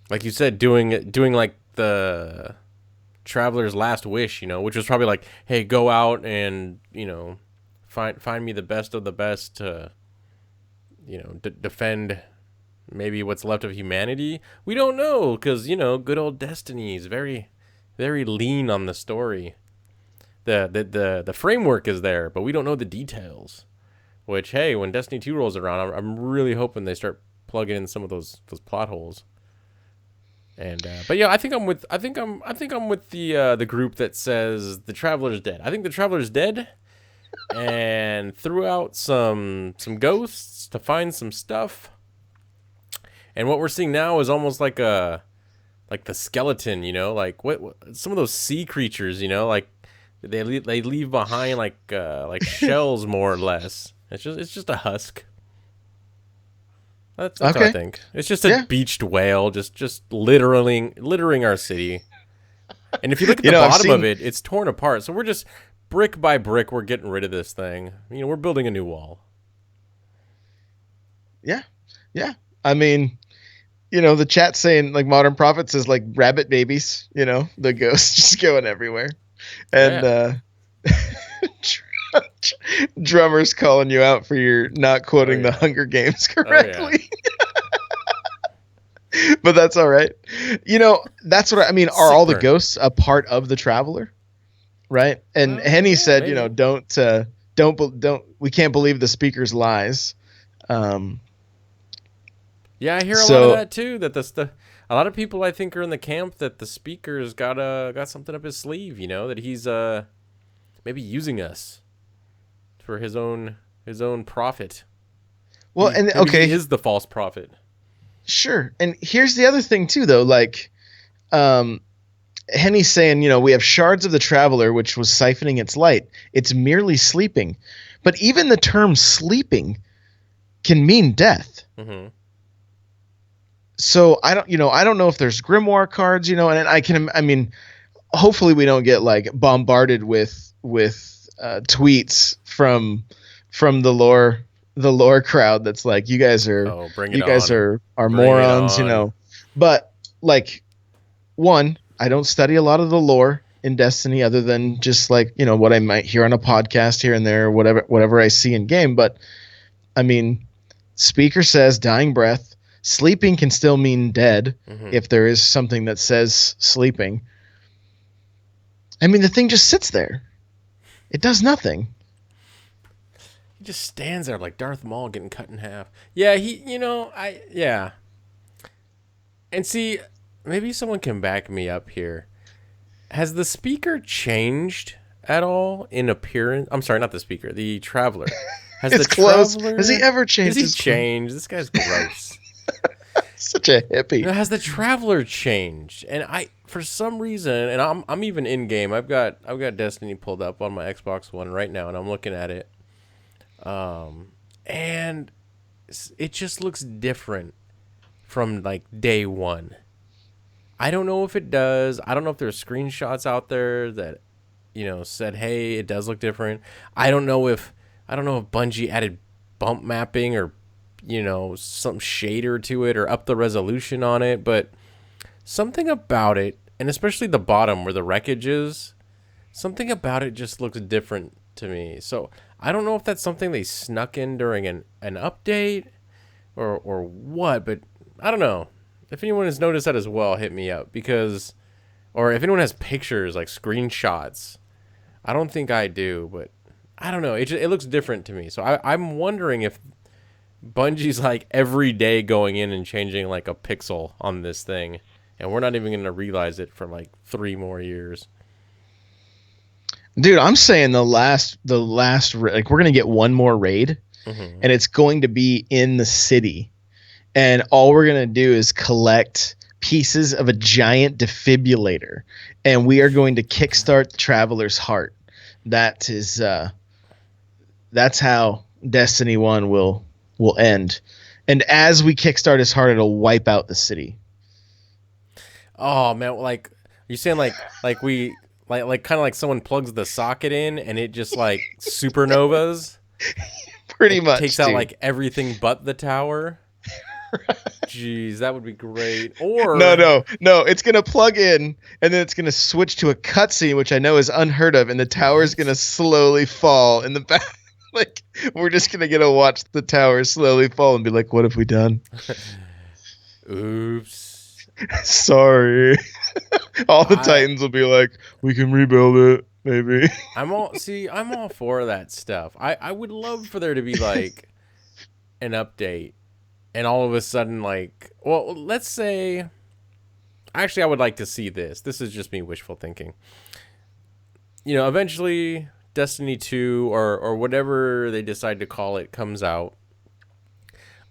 like you said, doing like the traveler's last wish, which was probably like, hey, go out and find me the best of the best to defend maybe what's left of humanity. We don't know, because good old Destiny is very, very lean on the story. The framework is there, but we don't know the details. Which, hey, when Destiny 2 rolls around, I'm really hoping they start plugging in some of those plot holes. And but yeah, I think I'm with the group that says the traveler's dead. I think the traveler's dead, and threw out some ghosts to find some stuff. And what we're seeing now is almost like the skeleton, like what some of those sea creatures, like they leave behind like shells, more or less. It's just a husk. That's Okay. what I think. It's just a beached whale, just littering our city. And if you look at the bottom of it, it's torn apart. So we're just brick by brick, we're getting rid of this thing. We're building a new wall. Yeah. I mean, the chat saying like Modern Prophets is like rabbit babies. The ghosts just going everywhere, and Drummer's calling you out for your not quoting the Hunger Games correctly. But that's all right. That's what I mean. Are all the ghosts a part of the traveler? Right. And Henny said, maybe. don't. We can't believe the speaker's lies. Yeah, I hear a lot of that too. That a lot of people, I think, are in the camp that the speaker's got something up his sleeve. That he's maybe using us for his own his own prophet. Well, and Maybe he okay, is the false prophet. sure. And here's the other thing too, though. Like, um, Henny's saying, we have shards of the traveler, which was siphoning its light. It's merely sleeping, but even the term sleeping can mean death. Mm-hmm. So I don't know if there's grimoire cards, and I mean, hopefully we don't get like bombarded with tweets from the lore crowd that's like, you guys are Oh, bring it you guys on. are Bring it morons, on. but like, one, I don't study a lot of the lore in Destiny other than just like, what I might hear on a podcast here and there, or whatever I see in game. But I mean, speaker says dying breath. Sleeping can still mean dead Mm-hmm. if there is something that says sleeping. I mean, the thing just sits there. It does nothing. He just stands there like Darth Maul getting cut in half. Yeah, yeah. And see, maybe someone can back me up here. Has the speaker changed at all in appearance? I'm sorry, not the speaker, the traveler. Has the It's close. Has he traveler? ever Has changed he his clothes? changed? This guy's gross. Such a hippie. Has the traveler changed? And for some reason, and I'm even in game. I've got Destiny pulled up on my Xbox One right now, and I'm looking at it. And it just looks different from like day one. I don't know if it does. I don't know if there's screenshots out there that said, "Hey, it does look different." I don't know if Bungie added bump mapping or some shader to it or up the resolution on it, but something about it, and especially the bottom where the wreckage is, something about it just looks different to me. So I don't know if that's something they snuck in during an update or what, but I don't know. If anyone has noticed that as well, hit me up or if anyone has pictures like screenshots. I don't think I do, but I don't know. It looks different to me. So I'm wondering if Bungie's like every day going in and changing like a pixel on this thing, and we're not even going to realize it for like 3 more years. Dude, I'm saying like we're gonna get one more raid, Mm-hmm. and it's going to be in the city, and all we're gonna do is collect pieces of a giant defibrillator, and we are going to kickstart the traveler's heart. That is that's how Destiny 1 will end. And as we kickstart his heart, it'll wipe out the city. Oh man, like you saying we like kind of like someone plugs the socket in and it just like supernovas. Pretty It much, takes out dude. like everything but the tower. Jeez, that would be great. No, Or no, no. It's gonna plug in, and then it's gonna switch to a cutscene, which I know is unheard of, and the tower's what? gonna slowly fall in the back. Like, we're just gonna get to watch the tower slowly fall and be like, "What have we done? Oops. Sorry." All the I Titans will be like, "We can rebuild it, maybe." I'm all for that stuff. I would love for there to be like an update and all of a sudden like, well, let's say actually I would like to see this. This is just me wishful thinking. Eventually Destiny 2 or whatever they decide to call it comes out.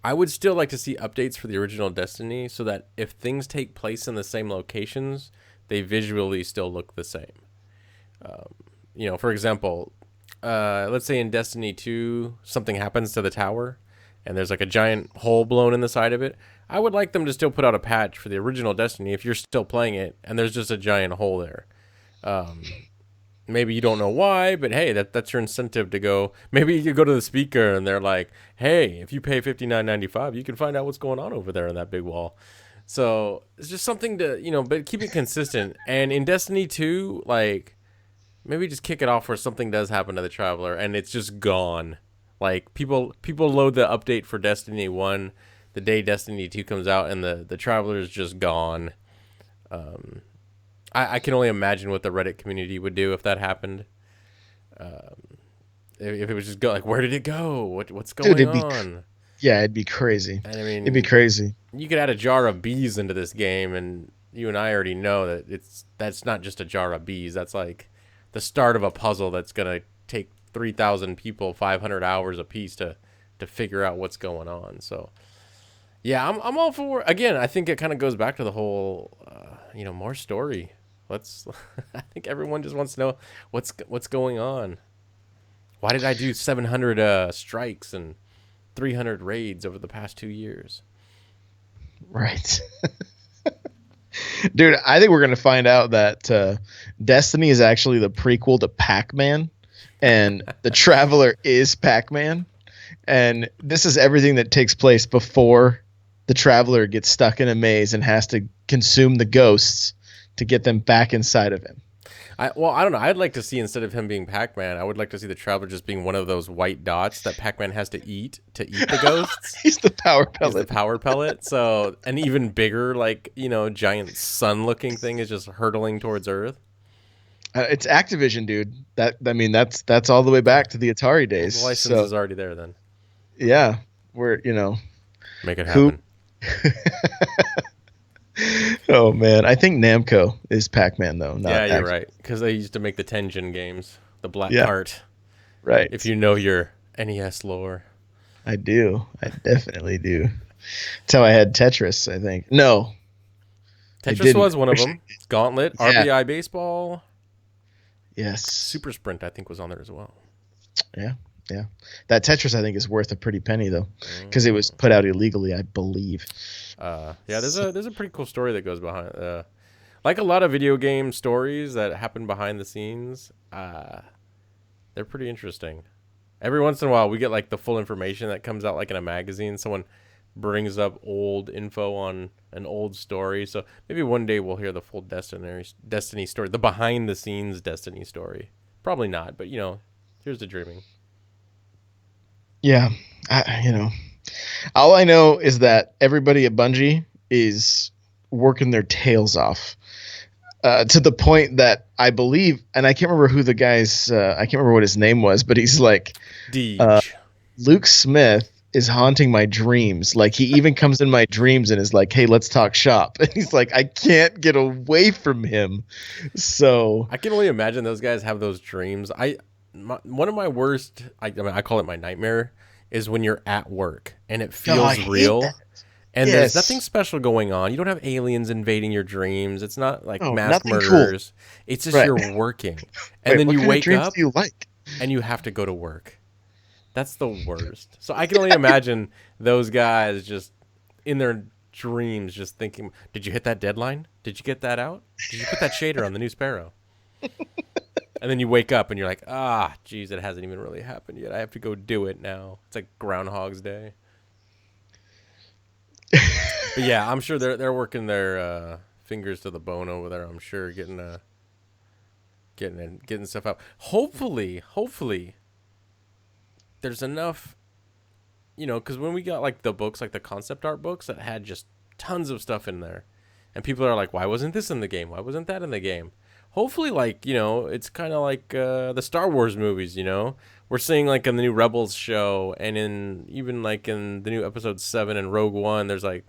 I would still like to see updates for the original Destiny so that if things take place in the same locations, they visually still look the same. For example, let's say in Destiny 2, something happens to the tower and there's like a giant hole blown in the side of it. I would like them to still put out a patch for the original Destiny if you're still playing it and there's just a giant hole there. Maybe you don't know why, but hey, that's your incentive to go. Maybe you go to the speaker and they're like, "Hey, if you pay $59.95, you can find out what's going on over there in that big wall." So it's just something to but keep it consistent. And in Destiny 2, like maybe just kick it off where something does happen to the traveler and it's just gone. Like people load the update for Destiny 1 the day Destiny 2 comes out, and the traveler is just gone. I can only imagine what the Reddit community would do if that happened. If it was just go like, where did it go? What's Dude, going on? it'd be crazy. And I It'd be mean, crazy. you could add a jar of bees into this game, and you and I already know that that's not just a jar of bees. That's like the start of a puzzle that's gonna take 3,000 people 500 hours a piece to figure out what's going on. So yeah, I'm all for. Again, I think it kind of goes back to the whole, more story. Let's. I think everyone just wants to know what's going on. Why did I do 700 strikes and 300 raids over the past 2 years? Right. Dude, I think we're going to find out that Destiny is actually the prequel to Pac-Man, and the Traveler is Pac-Man, and this is everything that takes place before the Traveler gets stuck in a maze and has to consume the ghosts to get them back inside of him. I don't know. I'd like to see, instead of him being Pac-Man, I would like to see the Traveler just being one of those white dots that Pac-Man has to eat the ghosts. He's the power pellet. He's the power pellet. So an even bigger, giant sun-looking thing is just hurtling towards Earth. It's Activision, dude. That's all the way back to the Atari days. The license is already there then. Yeah, we're Make it happen. Oh man, I think Namco is Pac-Man though. Yeah, you're right, because they used to make the Tengen games, the Black Cart. Right. If you know your NES lore. I do. I definitely do. That's how I had Tetris, I think. No. Tetris was one of them. Gauntlet, RBI Baseball. Yes. Super Sprint, I think, was on there as well. Yeah. Yeah. That Tetris, I think, is worth a pretty penny, though, because it was put out illegally, I believe. There's a pretty cool story that goes behind. Like a lot of video game stories that happen behind the scenes, they're pretty interesting. Every once in a while, we get like the full information that comes out like in a magazine. Someone brings up old info on an old story. So maybe one day we'll hear the full Destiny story, the behind the scenes Destiny story. Probably not, but here's the dreaming. Yeah, all I know is that everybody at Bungie is working their tails off to the point that I believe, and I can't remember who the guy's, I can't remember what his name was, but he's like, Luke Smith is haunting my dreams. Like, he even comes in my dreams and is like, hey, let's talk shop. And he's like, I can't get away from him. So I can only imagine those guys have those dreams. One of my worst, I call it my nightmare, is when you're at work and it feels real. And there's nothing special going on. You don't have aliens invading your dreams. It's not like mass murderers. Cool. It's just you're working. And then you wake up and you have to go to work. That's the worst. So I can only imagine those guys just in their dreams just thinking, did you hit that deadline? Did you get that out? Did you put that shader on the new Sparrow? And then you wake up and you're like, geez, it hasn't even really happened yet. I have to go do it now. It's like Groundhog's Day. But yeah, I'm sure they're working their fingers to the bone over there. I'm sure getting stuff out. Hopefully, there's enough, because when we got like the books, like the concept art books that had just tons of stuff in there, and people are like, why wasn't this in the game? Why wasn't that in the game? Hopefully, it's kind of like the Star Wars movies, We're seeing, like, in the new Rebels show and even in the new Episode 7 and Rogue One, there's, like,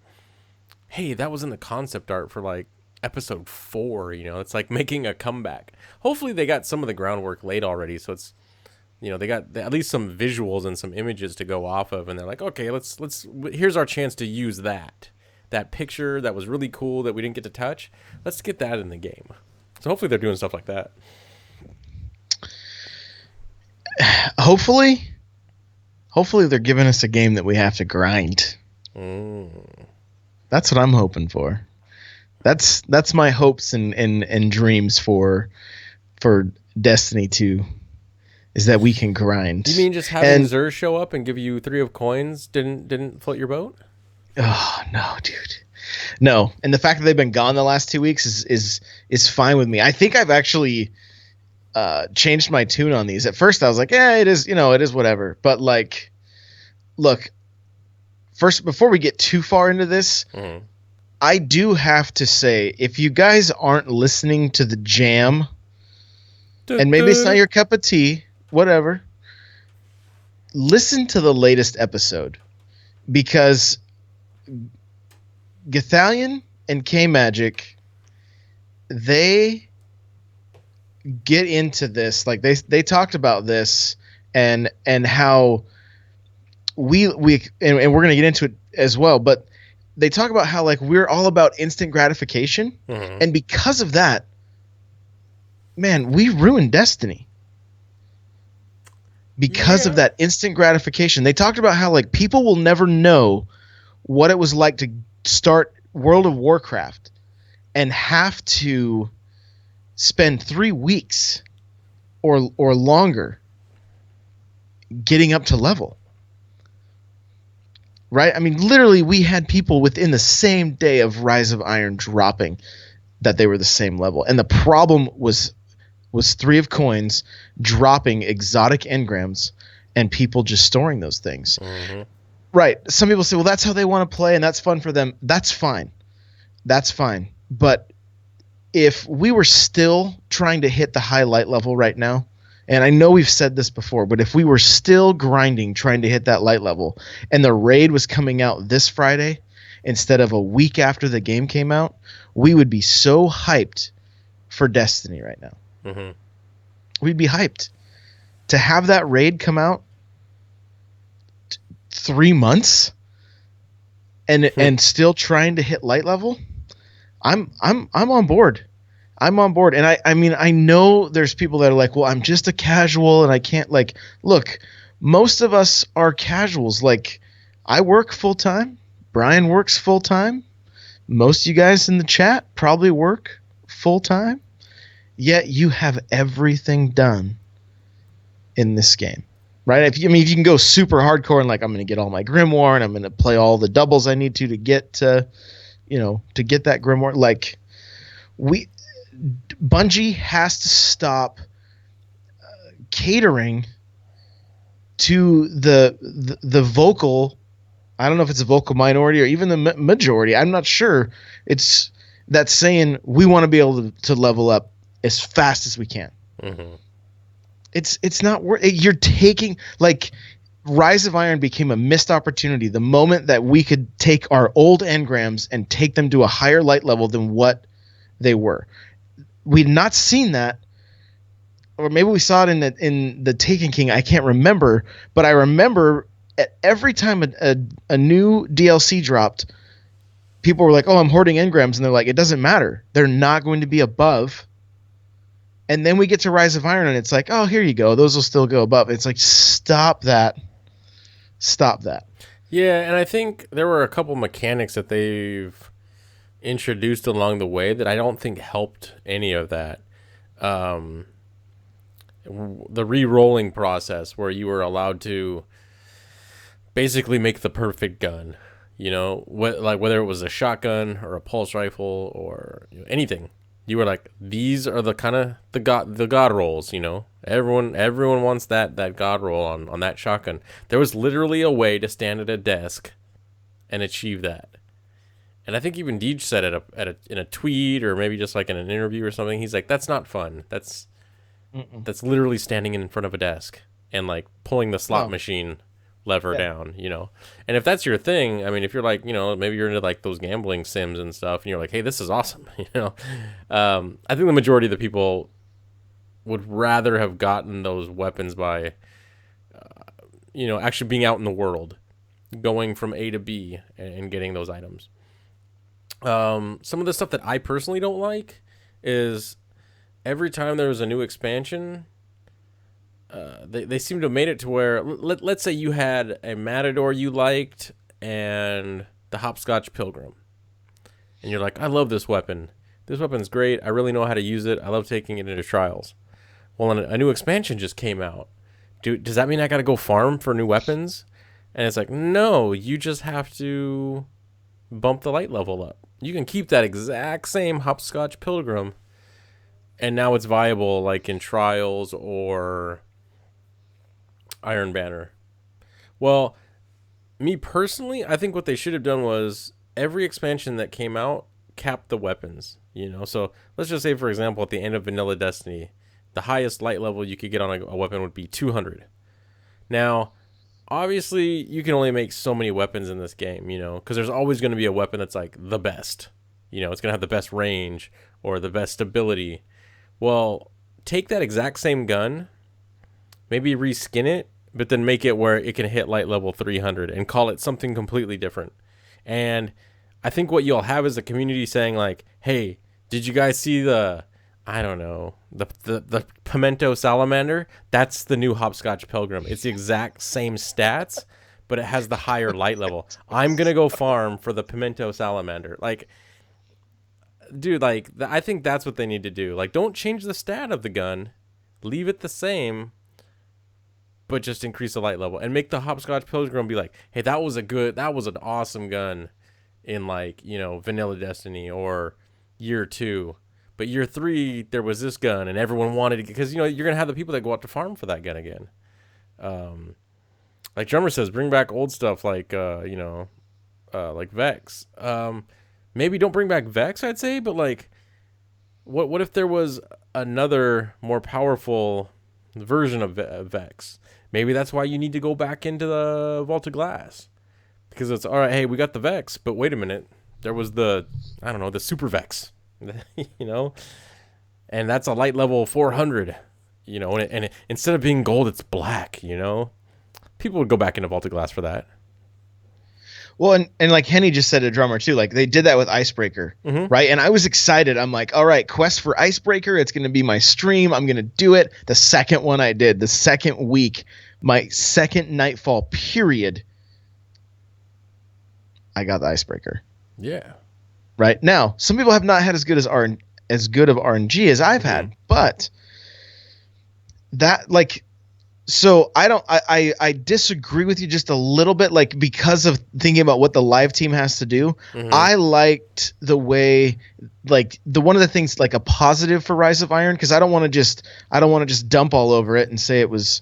hey, that was in the concept art for, like, Episode 4, It's, like, making a comeback. Hopefully they got some of the groundwork laid already, so it's, they got at least some visuals and some images to go off of, and they're like, okay, here's our chance to use that picture that was really cool that we didn't get to touch. Let's get that in the game. So hopefully they're doing stuff like that. Hopefully they're giving us a game that we have to grind. That's what I'm hoping for. That's my hopes and dreams for Destiny 2, is that we can grind. You mean just having Xur show up and give you 3 of coins didn't float your boat? Oh no, dude. No, and the fact that they've been gone the last 2 weeks is fine with me. I think I've actually changed my tune on these. At first, I was like, "Yeah, it is. It is whatever." But like, look, first before we get too far into this, I do have to say, if you guys aren't listening to the jam, and maybe it's not your cup of tea, whatever, listen to the latest episode, because Gathalion and K-Magic, they get into this, like they talked about this and how and we're going to get into it as well, but they talk about how like we're all about instant gratification, Mm-hmm. and because of that, man, we ruined Destiny because of Yeah. that instant gratification. They talked about how like people will never know what it was like to start World of Warcraft and have to spend 3 weeks or longer getting up to level. Right? I mean, literally, we had people within the same day of Rise of Iron dropping that they were the same level, and the problem was three of coins dropping exotic engrams and people just storing those things. Mm-hmm. Right? Some people say, well, that's how they want to play, and that's fun for them. That's fine. That's fine. But if we were still trying to hit the highlight level right now, and I know we've said this before, but if we were still grinding trying to hit that light level and the raid was coming out this Friday instead of a week after the game came out, we would be so hyped for Destiny right now. Mm-hmm. We'd be hyped. To have that raid come out 3 months and still trying to hit light level, I'm on board. I'm on board. And I mean, I know there's people that are like, well, I'm just a casual and I can't like look, most of us are casuals. Like I work full time. Brian works full time. Most of you guys in the chat probably work full time. Yet you have everything done in this game. Right? If you can go super hardcore and like I'm gonna get all my grimoire and I'm gonna play all the doubles I need to get to get that grimoire. Like we Bungie has to stop catering to the vocal. I don't know if it's a vocal minority or even the majority. I'm not sure. It's that's saying we want to be able to level up as fast as we can. Mm-hmm. It's not worth. You're taking like Rise of Iron became a missed opportunity the moment that we could take our old engrams and take them to a higher light level than what they were. We'd not seen that, or maybe we saw it in the Taken King. I can't remember, but I remember every time a new DLC dropped, people were like, "Oh, I'm hoarding engrams," and they're like, "It doesn't matter. They're not going to be above." And then we get to Rise of Iron, and it's like, "Oh, here you go. Those will still go above." It's like, stop that. Stop that. Yeah, and I think there were a couple mechanics that they've introduced along the way that I don't think helped any of that. Um, the re-rolling process where you were allowed to basically make the perfect gun, like whether it was a shotgun or a pulse rifle or anything. You were like, these are the kind of the god rolls. Everyone wants that god roll on that shotgun. There was literally a way to stand at a desk and achieve that. And I think even Deej said it in a tweet or maybe just like in an interview or something. He's like, that's not fun. That's literally standing in front of a desk and like pulling the slot machine lever down, And if that's your thing, I mean, if you're like, maybe you're into like those gambling sims and stuff and you're like, hey, this is awesome, I think the majority of the people would rather have gotten those weapons by, actually being out in the world, going from A to B and getting those items. Some of the stuff that I personally don't like is every time there was a new expansion, they seem to have made it to where, let's say you had a Matador you liked and the Hopscotch Pilgrim. And you're like, I love this weapon. This weapon's great. I really know how to use it. I love taking it into trials. Well, a new expansion just came out. Does that mean I got to go farm for new weapons? And it's like, no, you just have to bump the light level up. You can keep that exact same Hopscotch Pilgrim, and now it's viable like in trials or Iron Banner. Well, me personally, I think what they should have done was every expansion that came out capped the weapons, So let's just say, for example, at the end of Vanilla Destiny, the highest light level you could get on a weapon would be 200. Now, obviously, you can only make so many weapons in this game, because there's always going to be a weapon that's like the best. It's going to have the best range or the best stability. Well, take that exact same gun Maybe reskin it, but then make it where it can hit light level 300 and call it something completely different. And I think what you'll have is a community saying like, "Hey, did you guys see the I don't know, the pimento salamander? That's the new hopscotch pilgrim. It's the exact same stats, but it has the higher light level. I'm going to go farm for the pimento salamander." Like, dude, like I think that's what they need to do. Like, don't change the stat of the gun. Leave it the same, but just increase the light level and make the hopscotch pilgrim be like, "Hey, that was an awesome gun in like, vanilla Destiny or year 2. But year 3 there was this gun and everyone wanted it because you're going to have the people that go out to farm for that gun again." Like Drummer says, bring back old stuff like like Vex. Maybe don't bring back Vex, I'd say, but like what if there was another more powerful version of Vex? Maybe that's why you need to go back into the Vault of Glass. Because it's, all right, hey, we got the Vex, but wait a minute. There was the Super Vex, and that's a light level 400, and instead of being gold, it's black, People would go back into Vault of Glass for that. Well, and like Henny just said to Drummer too, like they did that with Icebreaker, right? And I was excited. I'm like, all right, quest for Icebreaker. It's going to be my stream. I'm going to do it. The second one I did, the second week, my second Nightfall period, I got the Icebreaker. Yeah. Right now, some people have not had as good of RNG as I've had, but that like. So I disagree with you just a little bit, like because of thinking about what the live team has to do. I liked the way, like one of the things, like a positive for Rise of Iron, because I don't want to just dump all over it and say it was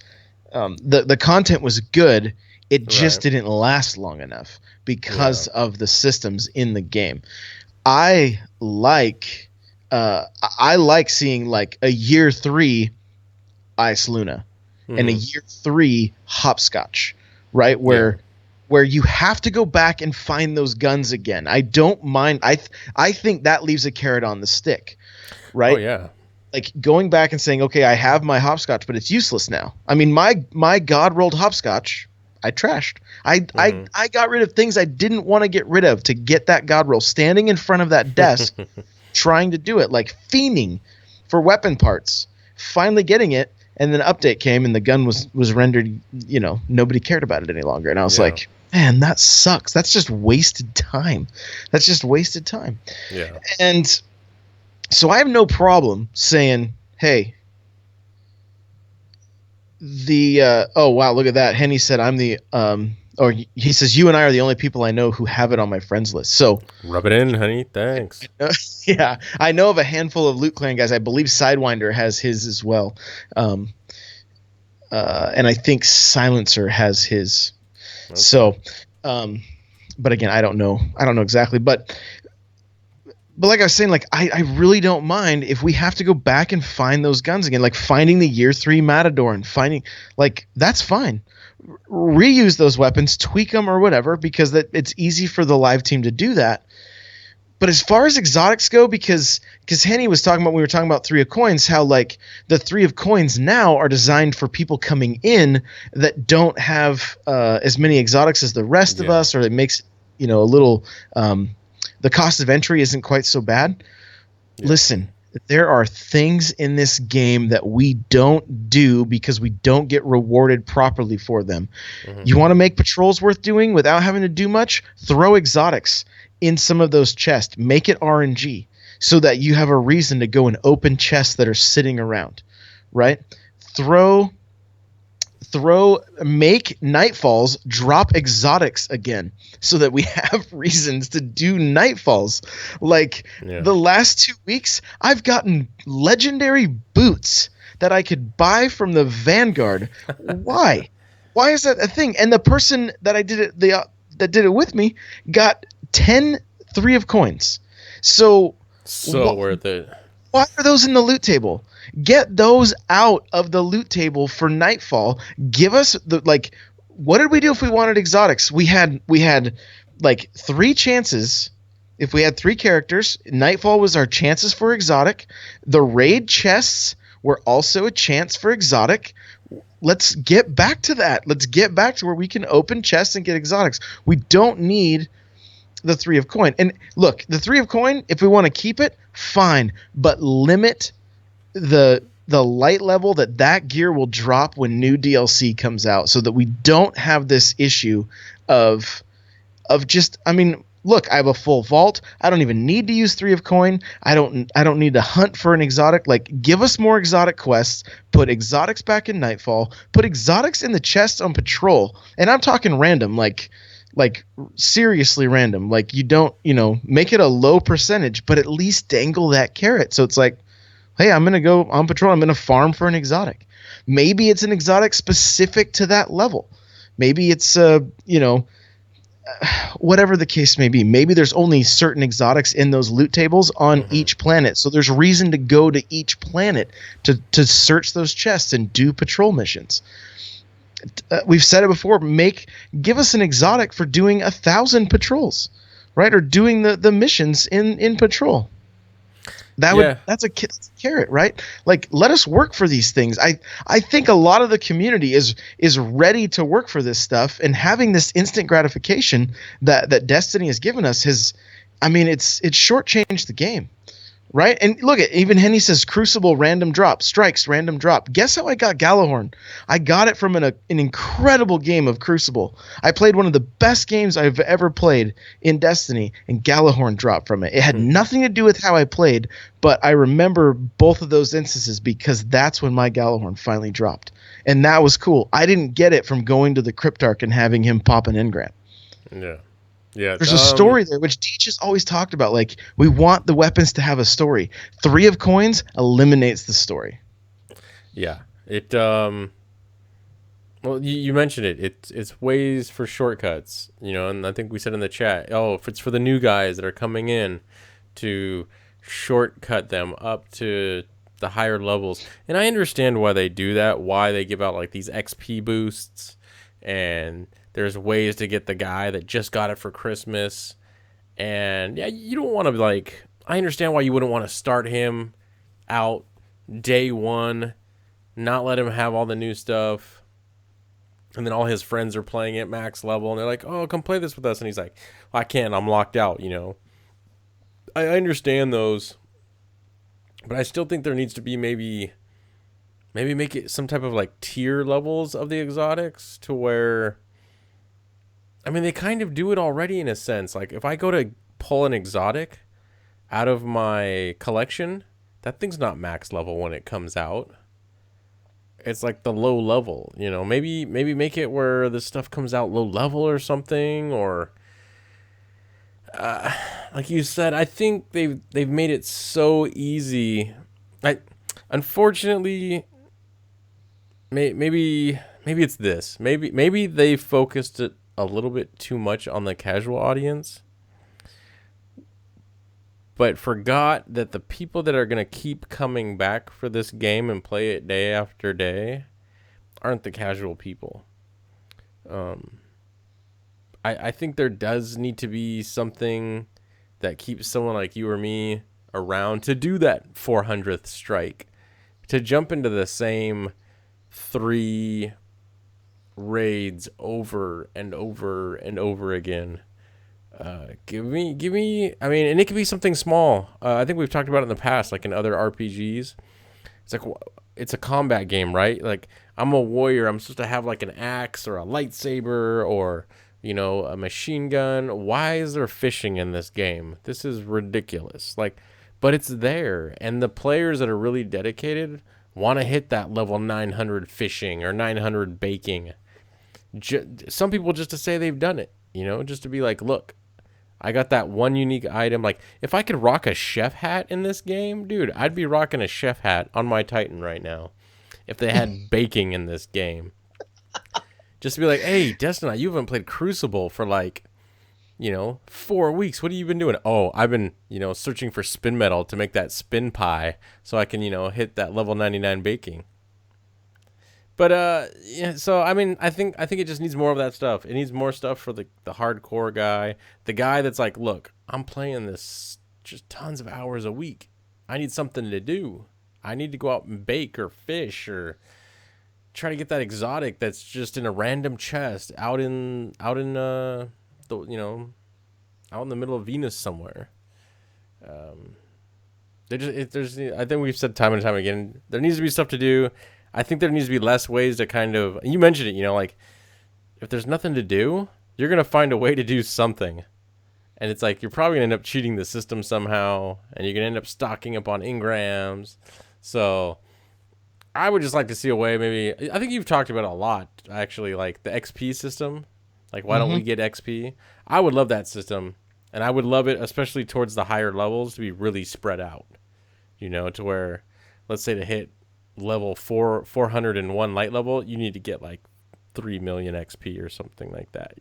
the content was good. It just didn't last long enough because of the systems in the game. I like seeing like a year 3 Ice Luna. And a year 3 hopscotch, right? Where you have to go back and find those guns again. I don't mind. I think that leaves a carrot on the stick, right? Oh yeah. Like going back and saying, okay, I have my hopscotch, but it's useless now. I mean, my god rolled hopscotch, I trashed. I got rid of things I didn't want to get rid of to get that god roll. Standing in front of that desk, trying to do it, like fiending for weapon parts. Finally getting it. And then an update came and the gun was rendered, nobody cared about it any longer. And I was like, man, that sucks. That's just wasted time. Yeah. And so I have no problem saying, hey, oh, wow, look at that. Henny said I'm the or he says, you and I are the only people I know who have it on my friends list. So rub it in, honey. Thanks. Yeah, I know of a handful of Loot Clan guys. I believe Sidewinder has his as well. And I think Silencer has his. Okay. So, but again, I don't know exactly. But like I was saying, like I really don't mind if we have to go back and find those guns again, like finding the year 3 Matador and finding, like, that's fine. Reuse those weapons, tweak them or whatever, because it's easy for the live team to do that. But as far as exotics go, because Henny was talking about, we were talking about 3 of Coins, how like the 3 of Coins now are designed for people coming in that don't have as many exotics as the rest of us, or it makes a little the cost of entry isn't quite so bad. Yeah. Listen, there are things in this game that we don't do because we don't get rewarded properly for them. You want to make patrols worth doing without having to do much? Throw exotics in some of those chests. Make it RNG so that you have a reason to go and open chests that are sitting around, right? Make Nightfalls drop exotics again so that we have reasons to do Nightfalls. Like the last 2 weeks, I've gotten legendary boots that I could buy from the Vanguard. Why? Why is that a thing? And the person that I did it, that did it with me, got 10 3 of Coins. So worth it. Why are those in the loot table? Get those out of the loot table for Nightfall. Give us what did we do if we wanted exotics? We had like 3 chances. If we had 3 characters, Nightfall was our chances for exotic. The raid chests were also a chance for exotic. Let's get back to that. Let's get back to where we can open chests and get exotics. We don't need the 3 of coin. And look, the 3 of coin, if we want to keep it, fine, but limit the light level that gear will drop when new DLC comes out, so that we don't have this issue of just, I mean, look, I have a full vault. I don't even need to use 3 of coin. I don't need to hunt for an exotic. Like, give us more exotic quests, put exotics back in Nightfall, put exotics in the chests on patrol. And I'm talking random, like seriously random. Like, you don't, make it a low percentage, but at least dangle that carrot. So it's like, hey, I'm going to go on patrol. I'm going to farm for an exotic. Maybe it's an exotic specific to that level. Maybe it's, whatever the case may be. Maybe there's only certain exotics in those loot tables on each planet. So there's reason to go to each planet to search those chests and do patrol missions. We've said it before. Give us an exotic for doing 1,000 patrols, right? Or doing the missions in patrol. That's a carrot, right? Like, let us work for these things. I think a lot of the community is ready to work for this stuff, and having this instant gratification that Destiny has given us it's shortchanged the game. Right? And look at, even Henny says Crucible random drop, Strikes random drop. Guess how I got Galahorn? I got it from an incredible game of Crucible. I played one of the best games I've ever played in Destiny, and Galahorn dropped from it. It had nothing to do with how I played, but I remember both of those instances because that's when my Galahorn finally dropped. And that was cool. I didn't get it from going to the Cryptarch and having him pop an engram. Yeah. Yeah, there's a story there, which Deech has always talked about. Like, we want the weapons to have a story. 3 of coins eliminates the story. Yeah, it. Well, you mentioned it. It's ways for shortcuts, and I think we said in the chat, if it's for the new guys that are coming in, to shortcut them up to the higher levels. And I understand why they do that. Why they give out like these XP boosts, and there's ways to get the guy that just got it for Christmas. And yeah, you don't want to, I understand why you wouldn't want to start him out day one, not let him have all the new stuff, and then all his friends are playing at max level, and they're like, oh, come play this with us. And he's like, well, I can't, I'm locked out, I understand those, but I still think there needs to be maybe make it some type of tier levels of the exotics, to where, they kind of do it already in a sense. Like, if I go to pull an exotic out of my collection, that thing's not max level when it comes out. It's like the low level, maybe make it where this stuff comes out low level or something, or like you said, I think they've made it so easy. Unfortunately, maybe it's this. Maybe they focused it a little bit too much on the casual audience, but forgot that the people that are going to keep coming back for this game and play it day after day aren't the casual people. I think there does need to be something that keeps someone like you or me around to do that 400th strike, to jump into the same 3 raids over and over and over again. Give me, and it could be something small. I think we've talked about it in the past, like in other RPGs. It's like, it's a combat game, right? Like, I'm a warrior. I'm supposed to have like an axe or a lightsaber or, a machine gun. Why is there fishing in this game? This is ridiculous. But it's there. And the players that are really dedicated want to hit that level 900 fishing or 900 baking. Some people just to say they've done it, just to be like, look, I got that one unique item. Like, if I could rock a chef hat in this game, dude, I'd be rocking a chef hat on my Titan right now if they had baking in this game. Just to be like, hey, Destinaut, you haven't played Crucible for 4 weeks. What have you been doing? Oh, I've been, searching for spin metal to make that spin pie so I can, hit that level 99 baking. But yeah, so I think it just needs more of that stuff. It needs more stuff for the hardcore guy, the guy that's like, look, I'm playing this just tons of hours a week. I need something to do. I need to go out and bake or fish or try to get that exotic that's just in a random chest the out in the middle of Venus somewhere. Um, there's I think we've said time and time again there needs to be stuff to do. I think there needs to be less ways to kind of, you mentioned it, like if there's nothing to do, you're gonna find a way to do something, and it's like you're probably gonna end up cheating the system somehow, and you're gonna end up stocking up on engrams. So I would just like to see a way, maybe, I think you've talked about it a lot actually, like the XP system. Like, why don't we get XP? I would love that system, and I would love it especially towards the higher levels to be really spread out. To where, let's say to hit level 401 light level, you need to get like 3 million XP or something like that.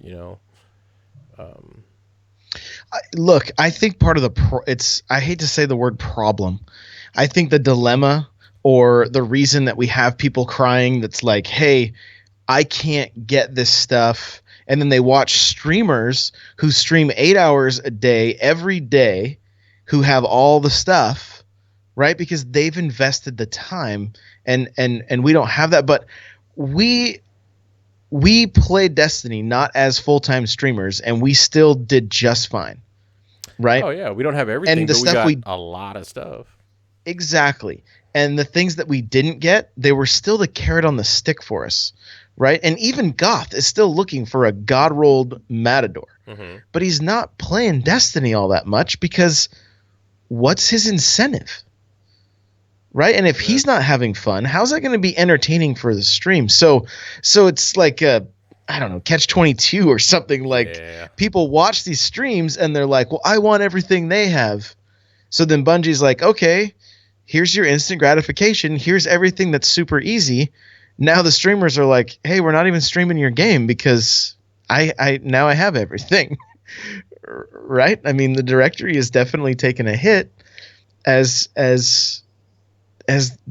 Look, I think part of I hate to say the word problem. I think the dilemma or the reason that we have people crying that's like, hey, I can't get this stuff. And then they watch streamers who stream 8 hours a day, every day, who have all the stuff, right? Because they've invested the time and we don't have that. But we played Destiny not as full-time streamers, and we still did just fine, right? Oh yeah, we don't have everything, And the but stuff we got a lot of stuff. Exactly. And the things that we didn't get, they were still the carrot on the stick for us, right? And even Goth is still looking for a god-rolled Matador. Mm-hmm. But he's not playing Destiny all that much because what's his incentive? Right? And if he's not having fun, how's that going to be entertaining for the stream? So it's like I don't know, catch-22 or something. Like, people watch these streams and they're like, well, I want everything they have. So then Bungie's like, okay, here's your instant gratification. Here's everything that's super easy. Now the streamers are like, hey, we're not even streaming your game because I now I have everything. Right? I mean, the directory is definitely taken a hit as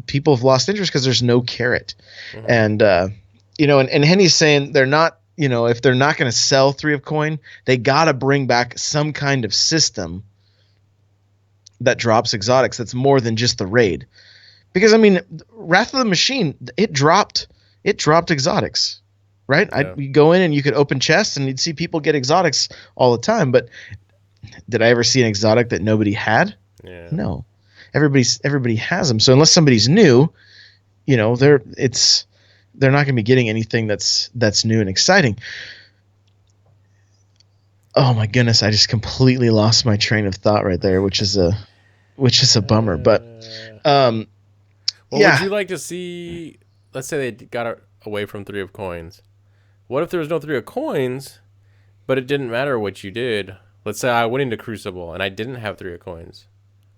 people have lost interest because there's no carrot. Mm-hmm. And and Henny's saying they're not, if they're not going to sell 3 of coin, they got to bring back some kind of system that drops exotics that's more than just the raid. Because I mean, Wrath of the Machine, it dropped exotics, right? Yeah. You go in and you could open chests and you'd see people get exotics all the time, but did I ever see an exotic that nobody had? Yeah. No. Everybody has them. So unless somebody's new, they're not going to be getting anything that's new and exciting. Oh my goodness, I just completely lost my train of thought right there, which is a bummer. But well, would you like to see? Let's say they got away from 3 of coins. What if there was no 3 of coins, but it didn't matter what you did? Let's say I went into Crucible and I didn't have 3 of coins.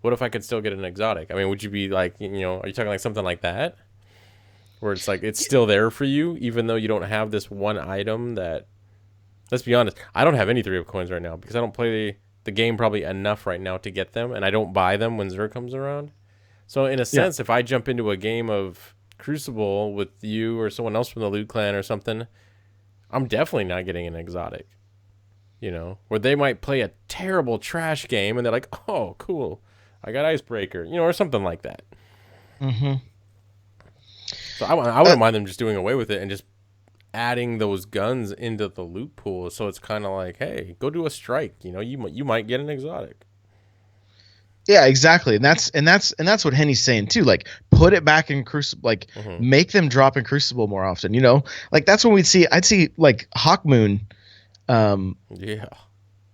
What if I could still get an exotic? I mean, would you be like, are you talking like something like that? Where it's like, it's still there for you, even though you don't have this one item that, let's be honest, I don't have any 3 of coins right now because I don't play the game probably enough right now to get them, and I don't buy them when Xur comes around. So in a sense, if I jump into a game of Crucible with you or someone else from the Loot Clan or something, I'm definitely not getting an exotic. Where they might play a terrible trash game and they're like, oh, cool, I got Icebreaker, or something like that. Mm-hmm. So I wouldn't mind them just doing away with it and just adding those guns into the loot pool. So it's kind of like, hey, go do a strike. You might get an exotic. Yeah, exactly. And that's what Henny's saying too. Like, put it back in Crucible. Like, make them drop in Crucible more often. Like that's when I'd see like Hawkmoon. Yeah.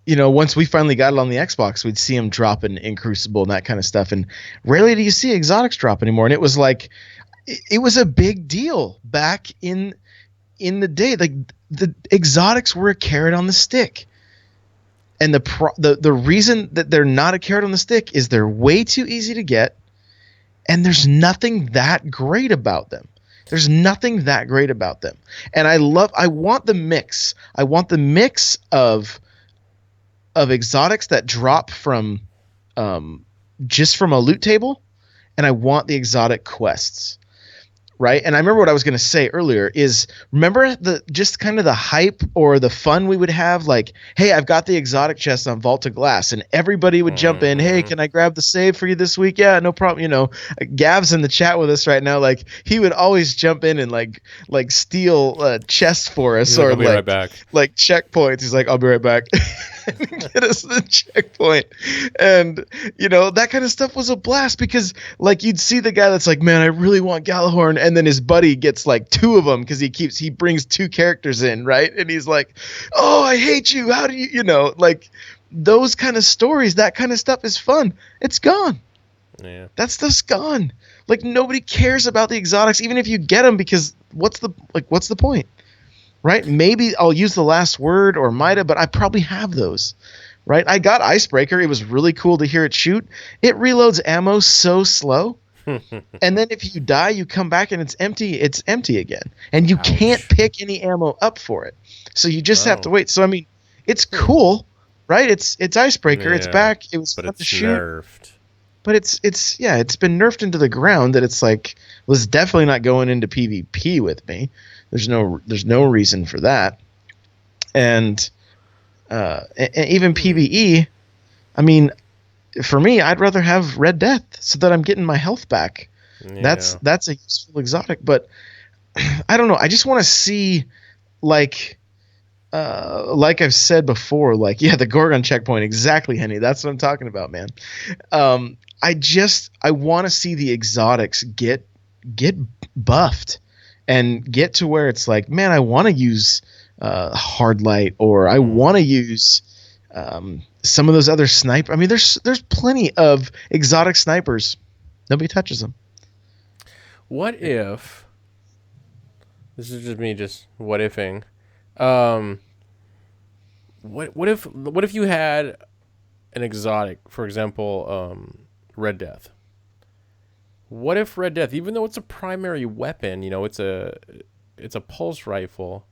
Once we finally got it on the Xbox, we'd see him dropping in Crucible and that kind of stuff. And rarely do you see exotics drop anymore. And it was like, it was a big deal back in the day. Like, the exotics were a carrot on the stick. And the reason that they're not a carrot on the stick is they're way too easy to get, and there's nothing that great about them. And I want the mix. I want the mix of exotics that drop from just from a loot table, and I want the exotic quests. right? And I remember what I was going to say earlier is remember the just kind of the hype or the fun we would have like, hey, I've got the exotic chest on Vault of Glass and everybody would jump in, hey, Mm-hmm. can I grab the save for you this week? Yeah, no problem. Gav's in the chat with us right now. Like he would always jump in and like steal chests for us He's like, or I'll be right back. like checkpoints. He's like, I'll be right back. Get us the checkpoint. And that kind of stuff was a blast because like you'd see the guy that's like, man, I really want Galahorn, and then his buddy gets like two of them because he brings two characters in, right? And he's like, oh, I hate you. How do like those kind of stories, that kind of stuff is fun. It's gone. Yeah. That stuff's gone. Like nobody cares about the exotics, even if you get them, because what's the point? Right? Maybe I'll use the last word or Mida, but I probably have those. Right? I got Icebreaker. It was really cool to hear it shoot. It reloads ammo so slow. And then if you die, you come back and it's empty. It's empty again. And you can't Ouch. pick any ammo up for it. So you just have to Oh. wait. So I mean, it's cool, right? It's Icebreaker. It's Yeah. back. It was But fun to it's shoot. nerfed. But it's been nerfed into the ground that it's like was definitely not going into PvP with me. There's no reason for that. And even PvE, I mean, for me, I'd rather have Red Death so that I'm getting my health back. Yeah. That's a useful exotic, but I don't know. I just want to see like I've said before, like the Gorgon checkpoint, exactly, Henny. That's what I'm talking about, man. I want to see the exotics get buffed and get to where it's like, man, I want to use hard light, or I want to use some of those other sniper. I mean, there's plenty of exotic snipers. Nobody touches them. What if this is just me just what ifing? Um, what if you had an exotic, for example, Red Death? What if Red Death, even though it's a primary weapon, it's a pulse rifle.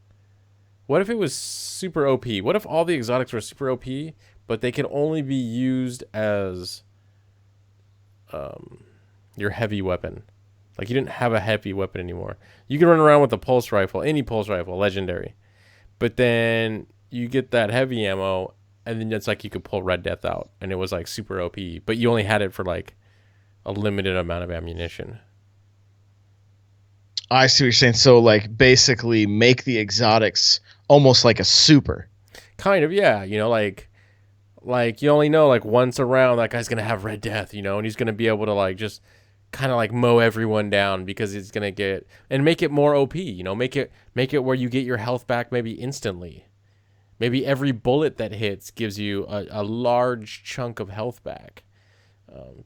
What if it was super OP? What if all the exotics were super OP, but they can only be used as your heavy weapon? Like you didn't have a heavy weapon anymore. You can run around with a pulse rifle, any pulse rifle, legendary. But then you get that heavy ammo, and then it's like you could pull Red Death out, and it was like super OP, but you only had it for like a limited amount of ammunition. I see what you're saying. So like basically make the exotics almost like a super. Kind of, yeah. Like you only know like once around that guy's gonna have Red Death, and he's gonna be able to like just kind of like mow everyone down because he's gonna get and make it more OP. Make it where you get your health back maybe instantly. Maybe every bullet that hits gives you a large chunk of health back,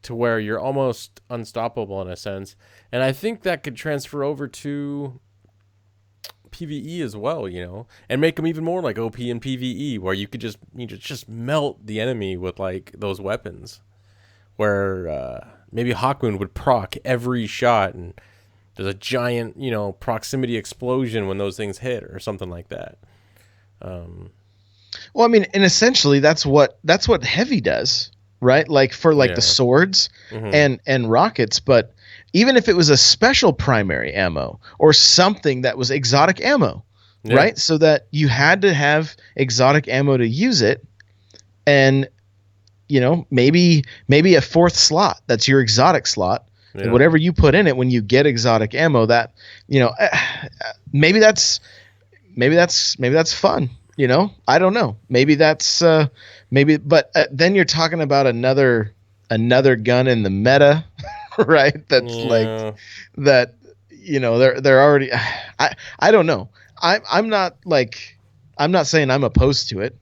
to where you're almost unstoppable in a sense. And I think that could transfer over to PvE as well, and make them even more like OP in PvE, where you could just melt the enemy with like those weapons. Where maybe Hawkmoon would proc every shot, and there's a giant, proximity explosion when those things hit, or something like that. Well, I mean, and essentially that's what heavy does, right? Like for like the Yeah. swords and rockets, but even if it was a special primary ammo or something that was exotic ammo, Yeah. right? So that you had to have exotic ammo to use it, and maybe a fourth slot that's your exotic slot. Yeah. And whatever you put in it when you get exotic ammo, that maybe that's fun. I don't know. Maybe that's but then you're talking about another gun in the meta, right? That's Yeah. like that. They're already. I don't know. I'm not saying I'm opposed to it.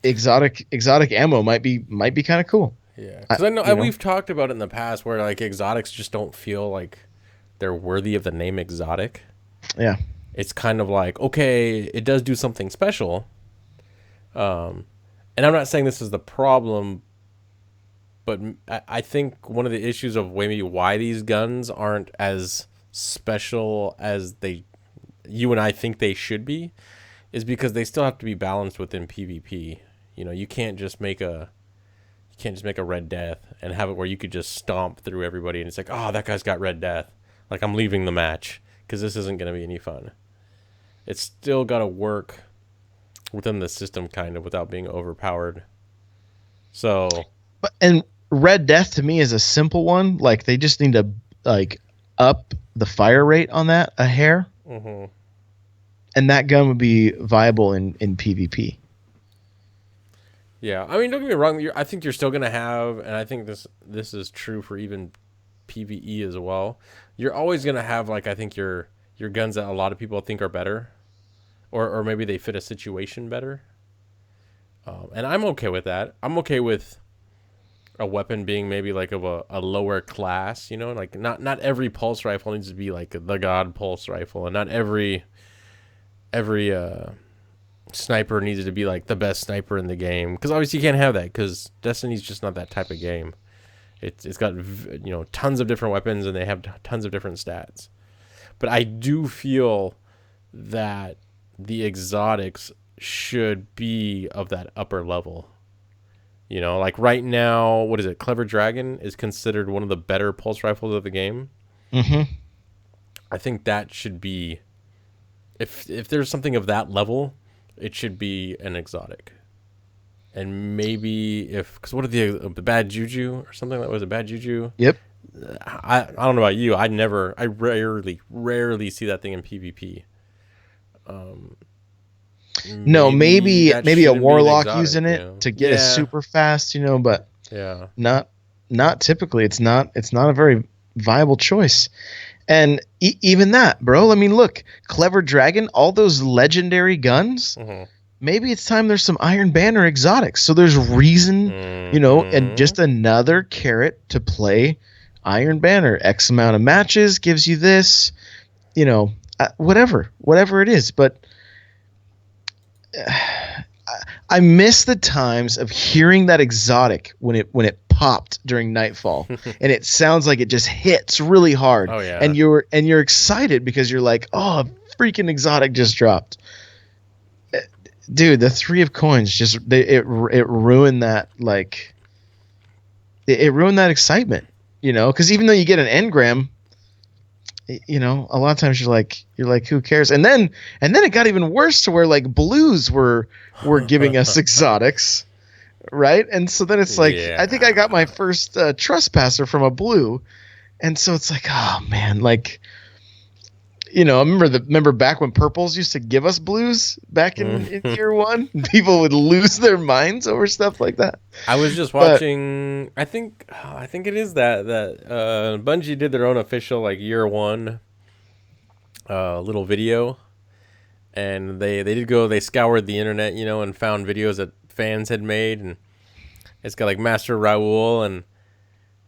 Exotic ammo might be kind of cool. Yeah, because I know, and we've talked about it in the past where like exotics just don't feel like they're worthy of the name exotic. Yeah. It's kind of like, okay, it does do something special. And I'm not saying this is the problem, but I think one of the issues of maybe why these guns aren't as special as you and I think they should be, is because they still have to be balanced within PvP. You can't just make a Red Death and have it where you could just stomp through everybody and it's like, oh, that guy's got Red Death. Like I'm leaving the match because this isn't going to be any fun. It's still got to work within the system kind of without being overpowered. So, And Red Death to me is a simple one. Like they just need to like up the fire rate on that a hair, and that gun would be viable in PvP. yeah, I mean, don't get me wrong. I think you're still gonna have, and I think this is true for even PvE as well. You're always gonna have like I think your guns that a lot of people think are better, or maybe they fit a situation better. And I'm okay with that. I'm okay with a weapon being maybe like of a lower class, you know, like not every pulse rifle needs to be like the god pulse rifle, and not every sniper needs to be like the best sniper in the game, because obviously you can't have that because Destiny's just not that type of game. It's got tons of different weapons and they have tons of different stats. But I do feel that the exotics should be of that upper level. You know, like right now, what is it? Clever Dragon is considered one of the better pulse rifles of the game. I think that should be, if there's something of that level, it should be an exotic. And maybe because what are the bad juju or something that was a bad juju? Yep. I don't know about you. I rarely see that thing in PvP. No, maybe a warlock exotic, using it to get a super fast, but yeah, not typically. It's not a very viable choice. And even that, bro. I mean, look, Clever Dragon, all those legendary guns. Maybe it's time there's some Iron Banner exotics. So there's reason, and just another carrot to play Iron Banner. X amount of matches gives you this, whatever it is. But I miss the times of hearing that exotic when it popped during Nightfall, and it sounds like it just hits really hard. Oh yeah, and you're excited because you're like, oh, a freaking exotic just dropped. Dude, the 3 of coins it ruined that, like it ruined that excitement, because even though you get an engram, a lot of times you're like who cares? And then it got even worse to where like blues were giving us exotics, right? And so then it's like, I think I got my first trespasser from a blue, and so it's like, oh man, like. I remember back when purples used to give us blues back in year one. People would lose their minds over stuff like that. I was just watching. I think it is that Bungie did their own official like year one little video, and they scoured the internet, and found videos that fans had made, and it's got like Master Raoul, and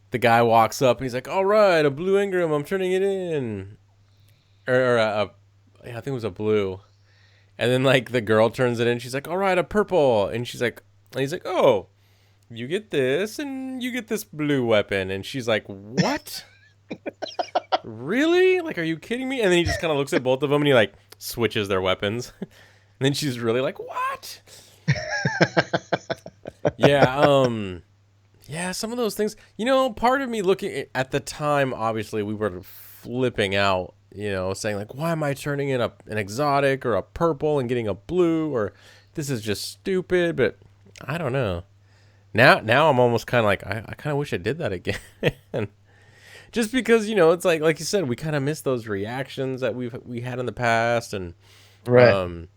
the guy walks up and he's like, "All right, a blue engram, I'm turning it in." I think it was a blue, and then like the girl turns it in. She's like, "All right, a purple," and he's like, "Oh, you get this, and you get this blue weapon," and she's like, "What? Really? Like, are you kidding me?" And then he just kind of looks at both of them and he like switches their weapons, and then she's really like, "What?" Yeah, some of those things. Part of me looking at the time, obviously, we were flipping out. Saying like, why am I turning in an exotic or a purple and getting a blue, or this is just stupid. But I don't know. Now I'm almost kind of like, I kind of wish I did that again. Just because, it's like you said, we kind of miss those reactions that we had in the past. And right.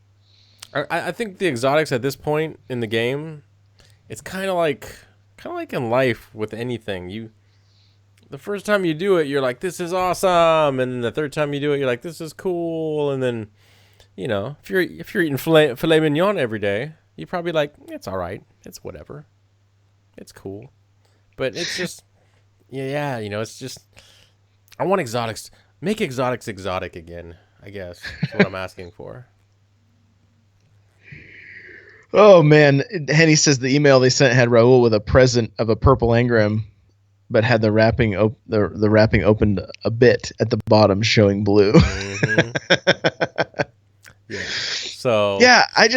I think the exotics at this point in the game, it's kind of like in life with anything. The first time you do it, you're like, this is awesome. And then the third time you do it, you're like, this is cool. And then, if you're eating filet mignon every day, you're probably like, it's all right. It's whatever. It's cool. But it's just, it's just, I want exotics. Make exotics exotic again, I guess. That's what I'm asking for. Oh, man. Henny says the email they sent had Raul with a present of a purple engram, but had the wrapping the wrapping opened a bit at the bottom, showing blue. Yeah. So yeah, I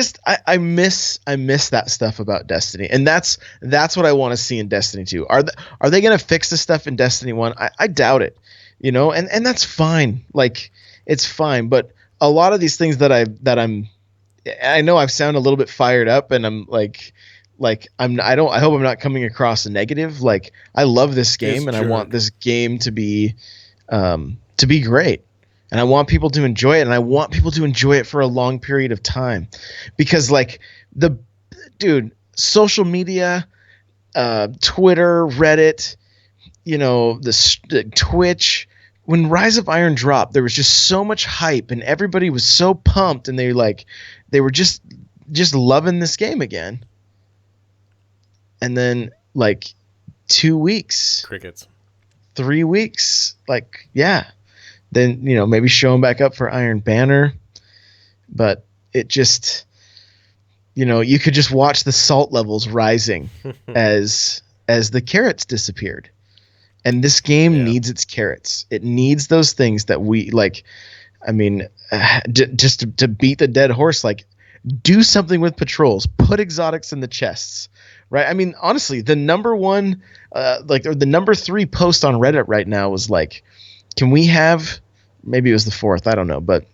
miss that stuff about Destiny, and that's what I want to see in Destiny 2. Are they going to fix the stuff in Destiny 1? I doubt it. and that's fine. Like, it's fine. But a lot of these things I know I've sounded a little bit fired up, and I'm like I hope I'm not coming across negative. Like, I love this This game, and I want jerk. this game to be great. And I want people to enjoy it, and I want people to enjoy it for a long period of time. Because, like, the dude, social media, Twitter, Reddit, the Twitch. When Rise of Iron dropped, there was just so much hype, and everybody was so pumped, and they were just loving this game again. And then, like, 2 weeks, Crickets. 3 weeks, like, yeah, then maybe show them back up for Iron Banner, but it just you could just watch the salt levels rising as the carrots disappeared. And this game Yeah. needs its carrots. It needs those things that we like. I mean, just to beat the dead horse, like, do something with patrols. Put exotics in the chests, right? I mean, honestly, the number one, or the number 3 post on Reddit right now was like, can we have? Maybe it was the 4th. I don't know, but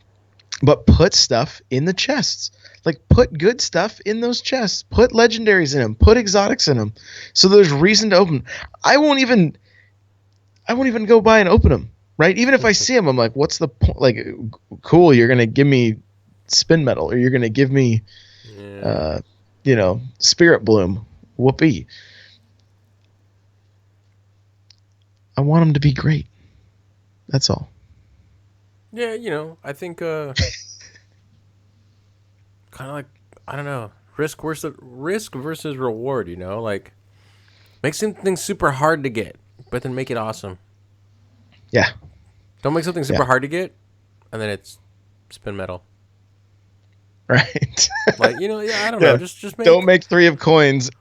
put stuff in the chests. Like, put good stuff in those chests. Put legendaries in them. Put exotics in them. So there's reason to open. I won't even go by and open them, right? Even if I see them, I'm like, what's the point? Like, cool, you're gonna give me spin metal, or you're gonna give me, Yeah. spirit bloom. Whoopee. I want them to be great. That's all. Yeah, I think kind of like, I don't know, risk versus reward, like, make something super hard to get, but then make it awesome. Yeah, Don't make something yeah, super hard to get and then it's spin metal. right. Like, yeah, I don't know, Yeah. just Don't make. make 3 of coins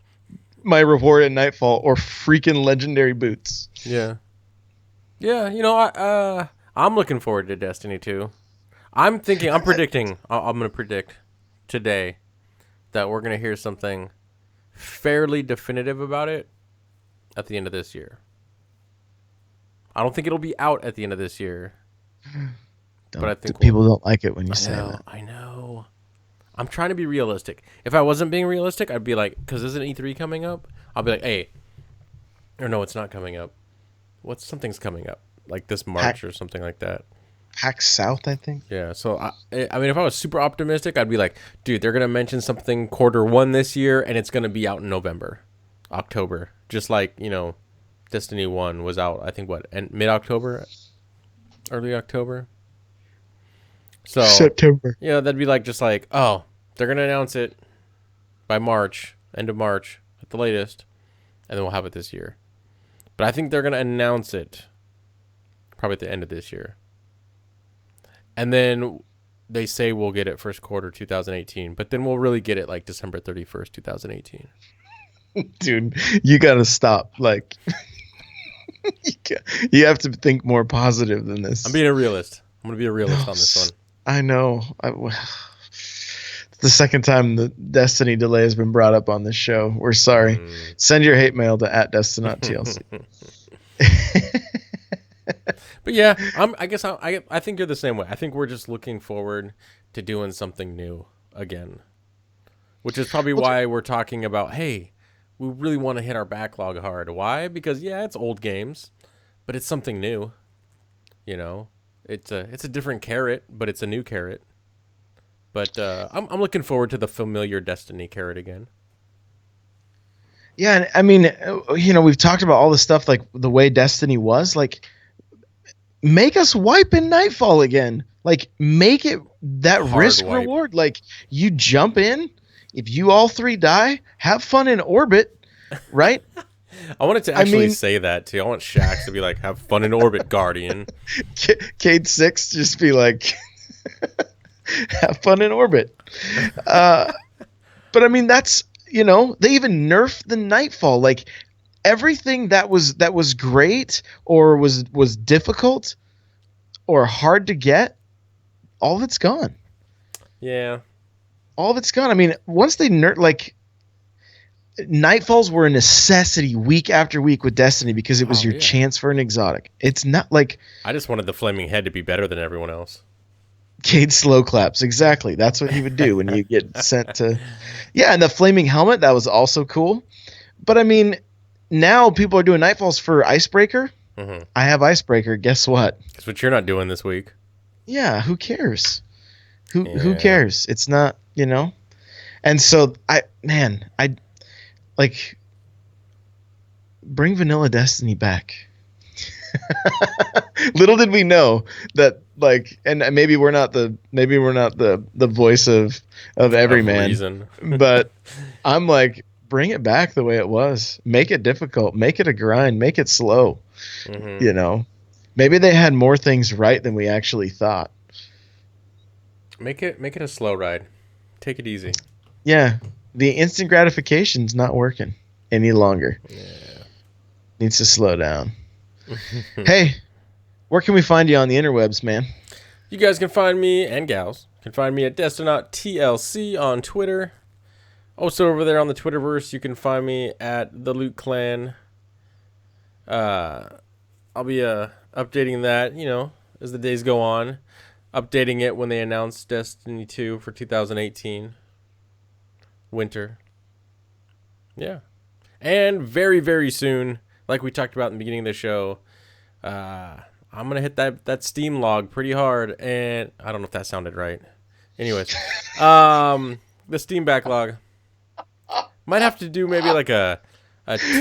my reward at Nightfall, or freaking legendary boots. Yeah. Yeah, I'm looking forward to Destiny 2. I'm predicting, I'm going to predict today that we're going to hear something fairly definitive about it at the end of this year. I don't think it'll be out at the end of this year, but I The think people don't like it when you I say know, that. I know. I'm trying to be realistic. If I wasn't being realistic, I'd be like, because isn't E3 coming up? I'll be like, hey, or no, it's not coming up. Something's coming up, like this Pack March or something like that. Pack South, I think. Yeah, so I mean, if I was super optimistic, I'd be like, dude, they're gonna mention something quarter 1 this year, and it's gonna be out in November, October, just like Destiny 1 was out. I think what, and mid October, early October. So September. yeah, that'd be like, just like, oh, they're gonna announce it by March, end of March at the latest, and then we'll have it this year. But I think they're gonna announce it probably at the end of this year. And then they say we'll get it first quarter 2018, but then we'll really get it like December 31st, 2018. Dude, you gotta stop. Like, you have to think more positive than I'm this. being a realist. I'm going to be a No, realist on this one. I know. It's the second time the Destiny delay has been brought up on this show. We're sorry. Send your hate mail to @Destinaut TLC. But yeah, I guess I think you're the same way. I think we're just looking forward to doing something new again, which is probably why we're talking about, hey, we really want to hit our backlog hard. Why? Because yeah, it's old games, but it's something new. It's a different carrot, but it's a new carrot. But I'm looking forward to the familiar Destiny carrot again. Yeah, and I mean, we've talked about all the stuff, like the way Destiny was. Like, make us wipe in Nightfall again. Like, make it that Hard risk wipe. reward. Like, you jump in. If you all 3 die, have fun in orbit, right? I wanted to I actually mean, say that too. I want Shax to be like, "Have fun in orbit, Guardian." Cade 6 just be like, have fun in orbit. Uh, but I mean, that's, they even nerfed the Nightfall. Like, everything that was great, or was difficult or hard to get, all of it's gone. Yeah. All of it's gone. I mean, once they nerf, like, Nightfalls were a necessity week after week with Destiny because it was Oh your yeah. chance for an exotic. It's not like I just wanted the flaming head to be better than everyone else. Cade slow claps. Exactly. That's what he would do when you get sent to. Yeah, and the flaming helmet, that was also cool. But I mean, now people are doing Nightfalls for Icebreaker. Mm-hmm. I have Icebreaker. Guess what? That's what you're not doing this week. Yeah, who cares? Who Yeah. cares? It's not, you know. And so I like bring Vanilla Destiny back. Little did we know that, like, and maybe we're not the voice of every Of man, reason. but I'm like, bring it back the way it was. Make it difficult. Make it a grind. Make it slow. Mm-hmm. You know, maybe they had more things right than we actually thought. Make it a slow ride. Take it easy. Yeah, the instant gratification's not working any longer. Yeah. Needs to slow down. Hey, where can we find you on the interwebs, man? You guys can find me, and gals can find me at Destinaut TLC on Twitter. Also over there on the Twitterverse, you can find me at the Loot Clan. I'll be updating that, as the days go on. Updating it when they announce Destiny 2 for 2018. Winter. Yeah. And very, very soon, like we talked about in the beginning of the show, I'm going to hit that Steam log pretty hard. And I don't know if that sounded right. Anyways, the Steam backlog. Might have to do maybe like a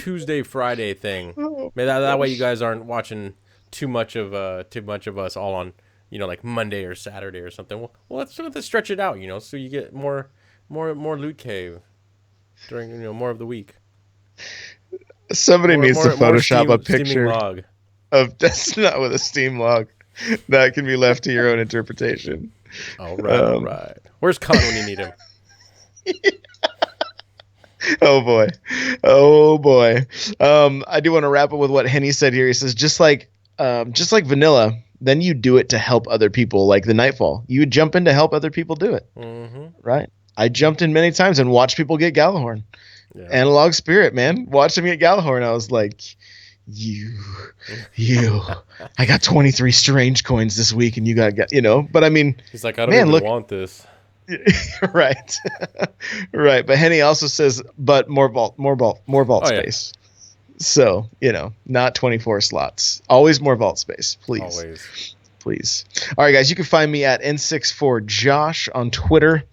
Tuesday, Friday thing. Maybe that way you guys aren't watching too much of us all on, like Monday or Saturday or something. Well, let's stretch it out, so you get more loot cave during more of the week. Somebody needs to Photoshop a steaming picture log. of Destiny with a Steam log. That can be left to your own interpretation. All right. Where's Con when you need him? Oh boy. I do want to wrap up with what Henny said here. He says, just like vanilla, then you do it to help other people, like the Nightfall. You would jump in to help other people do it. Mm-hmm. Right? I jumped in many times and watched people get Galahorn. Yeah. Analog Spirit, man. Watched him get Galahorn. I was like, you. I got 23 strange coins this week, and you got. But I mean, he's like, I don't even want this. Right. Right. But Henny also says, but more vault space. Yeah. So, not 24 slots. Always more vault space, please. Always. Please. All right, guys, you can find me at N64Josh on Twitter.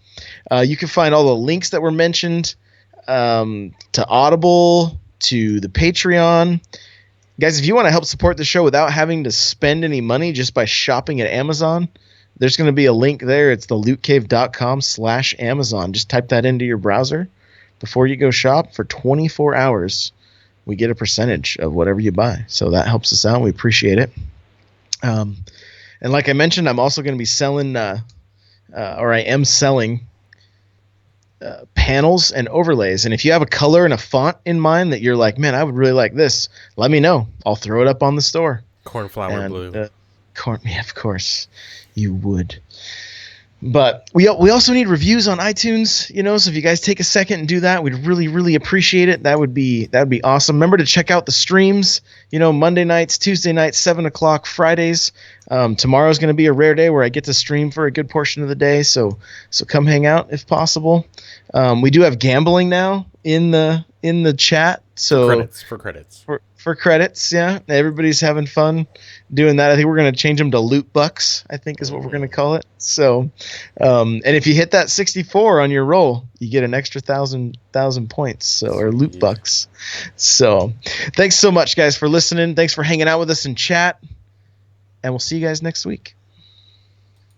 You can find all the links that were mentioned to Audible, to the Patreon. Guys, if you want to help support the show without having to spend any money just by shopping at Amazon, there's going to be a link there. It's thelootcave.com/Amazon. Just type that into your browser before you go shop. For 24 hours, we get a percentage of whatever you buy. So that helps us out. We appreciate it. And like I mentioned, I'm also going to be selling, I am selling panels and overlays. And if you have a color and a font in mind that you're like, man, I would really like this, let me know. I'll throw it up on the store. Cornflower blue. Yeah, of course you would. But we also need reviews on iTunes, so if you guys take a second and do that, we'd really, really appreciate it. That would be awesome. Remember to check out the streams, Monday nights, Tuesday nights, 7:00, Fridays. Tomorrow's going to be a rare day where I get to stream for a good portion of the day. So come hang out if possible. We do have gambling now in the chat. So for credits. For credits, yeah. Everybody's having fun doing that. I think we're going to change them to loot bucks, I think is what we're going to call it. So, and if you hit that 64 on your roll, you get an extra 1,000 points, or loot bucks. So, thanks so much, guys, for listening. Thanks for hanging out with us in chat, and we'll see you guys next week.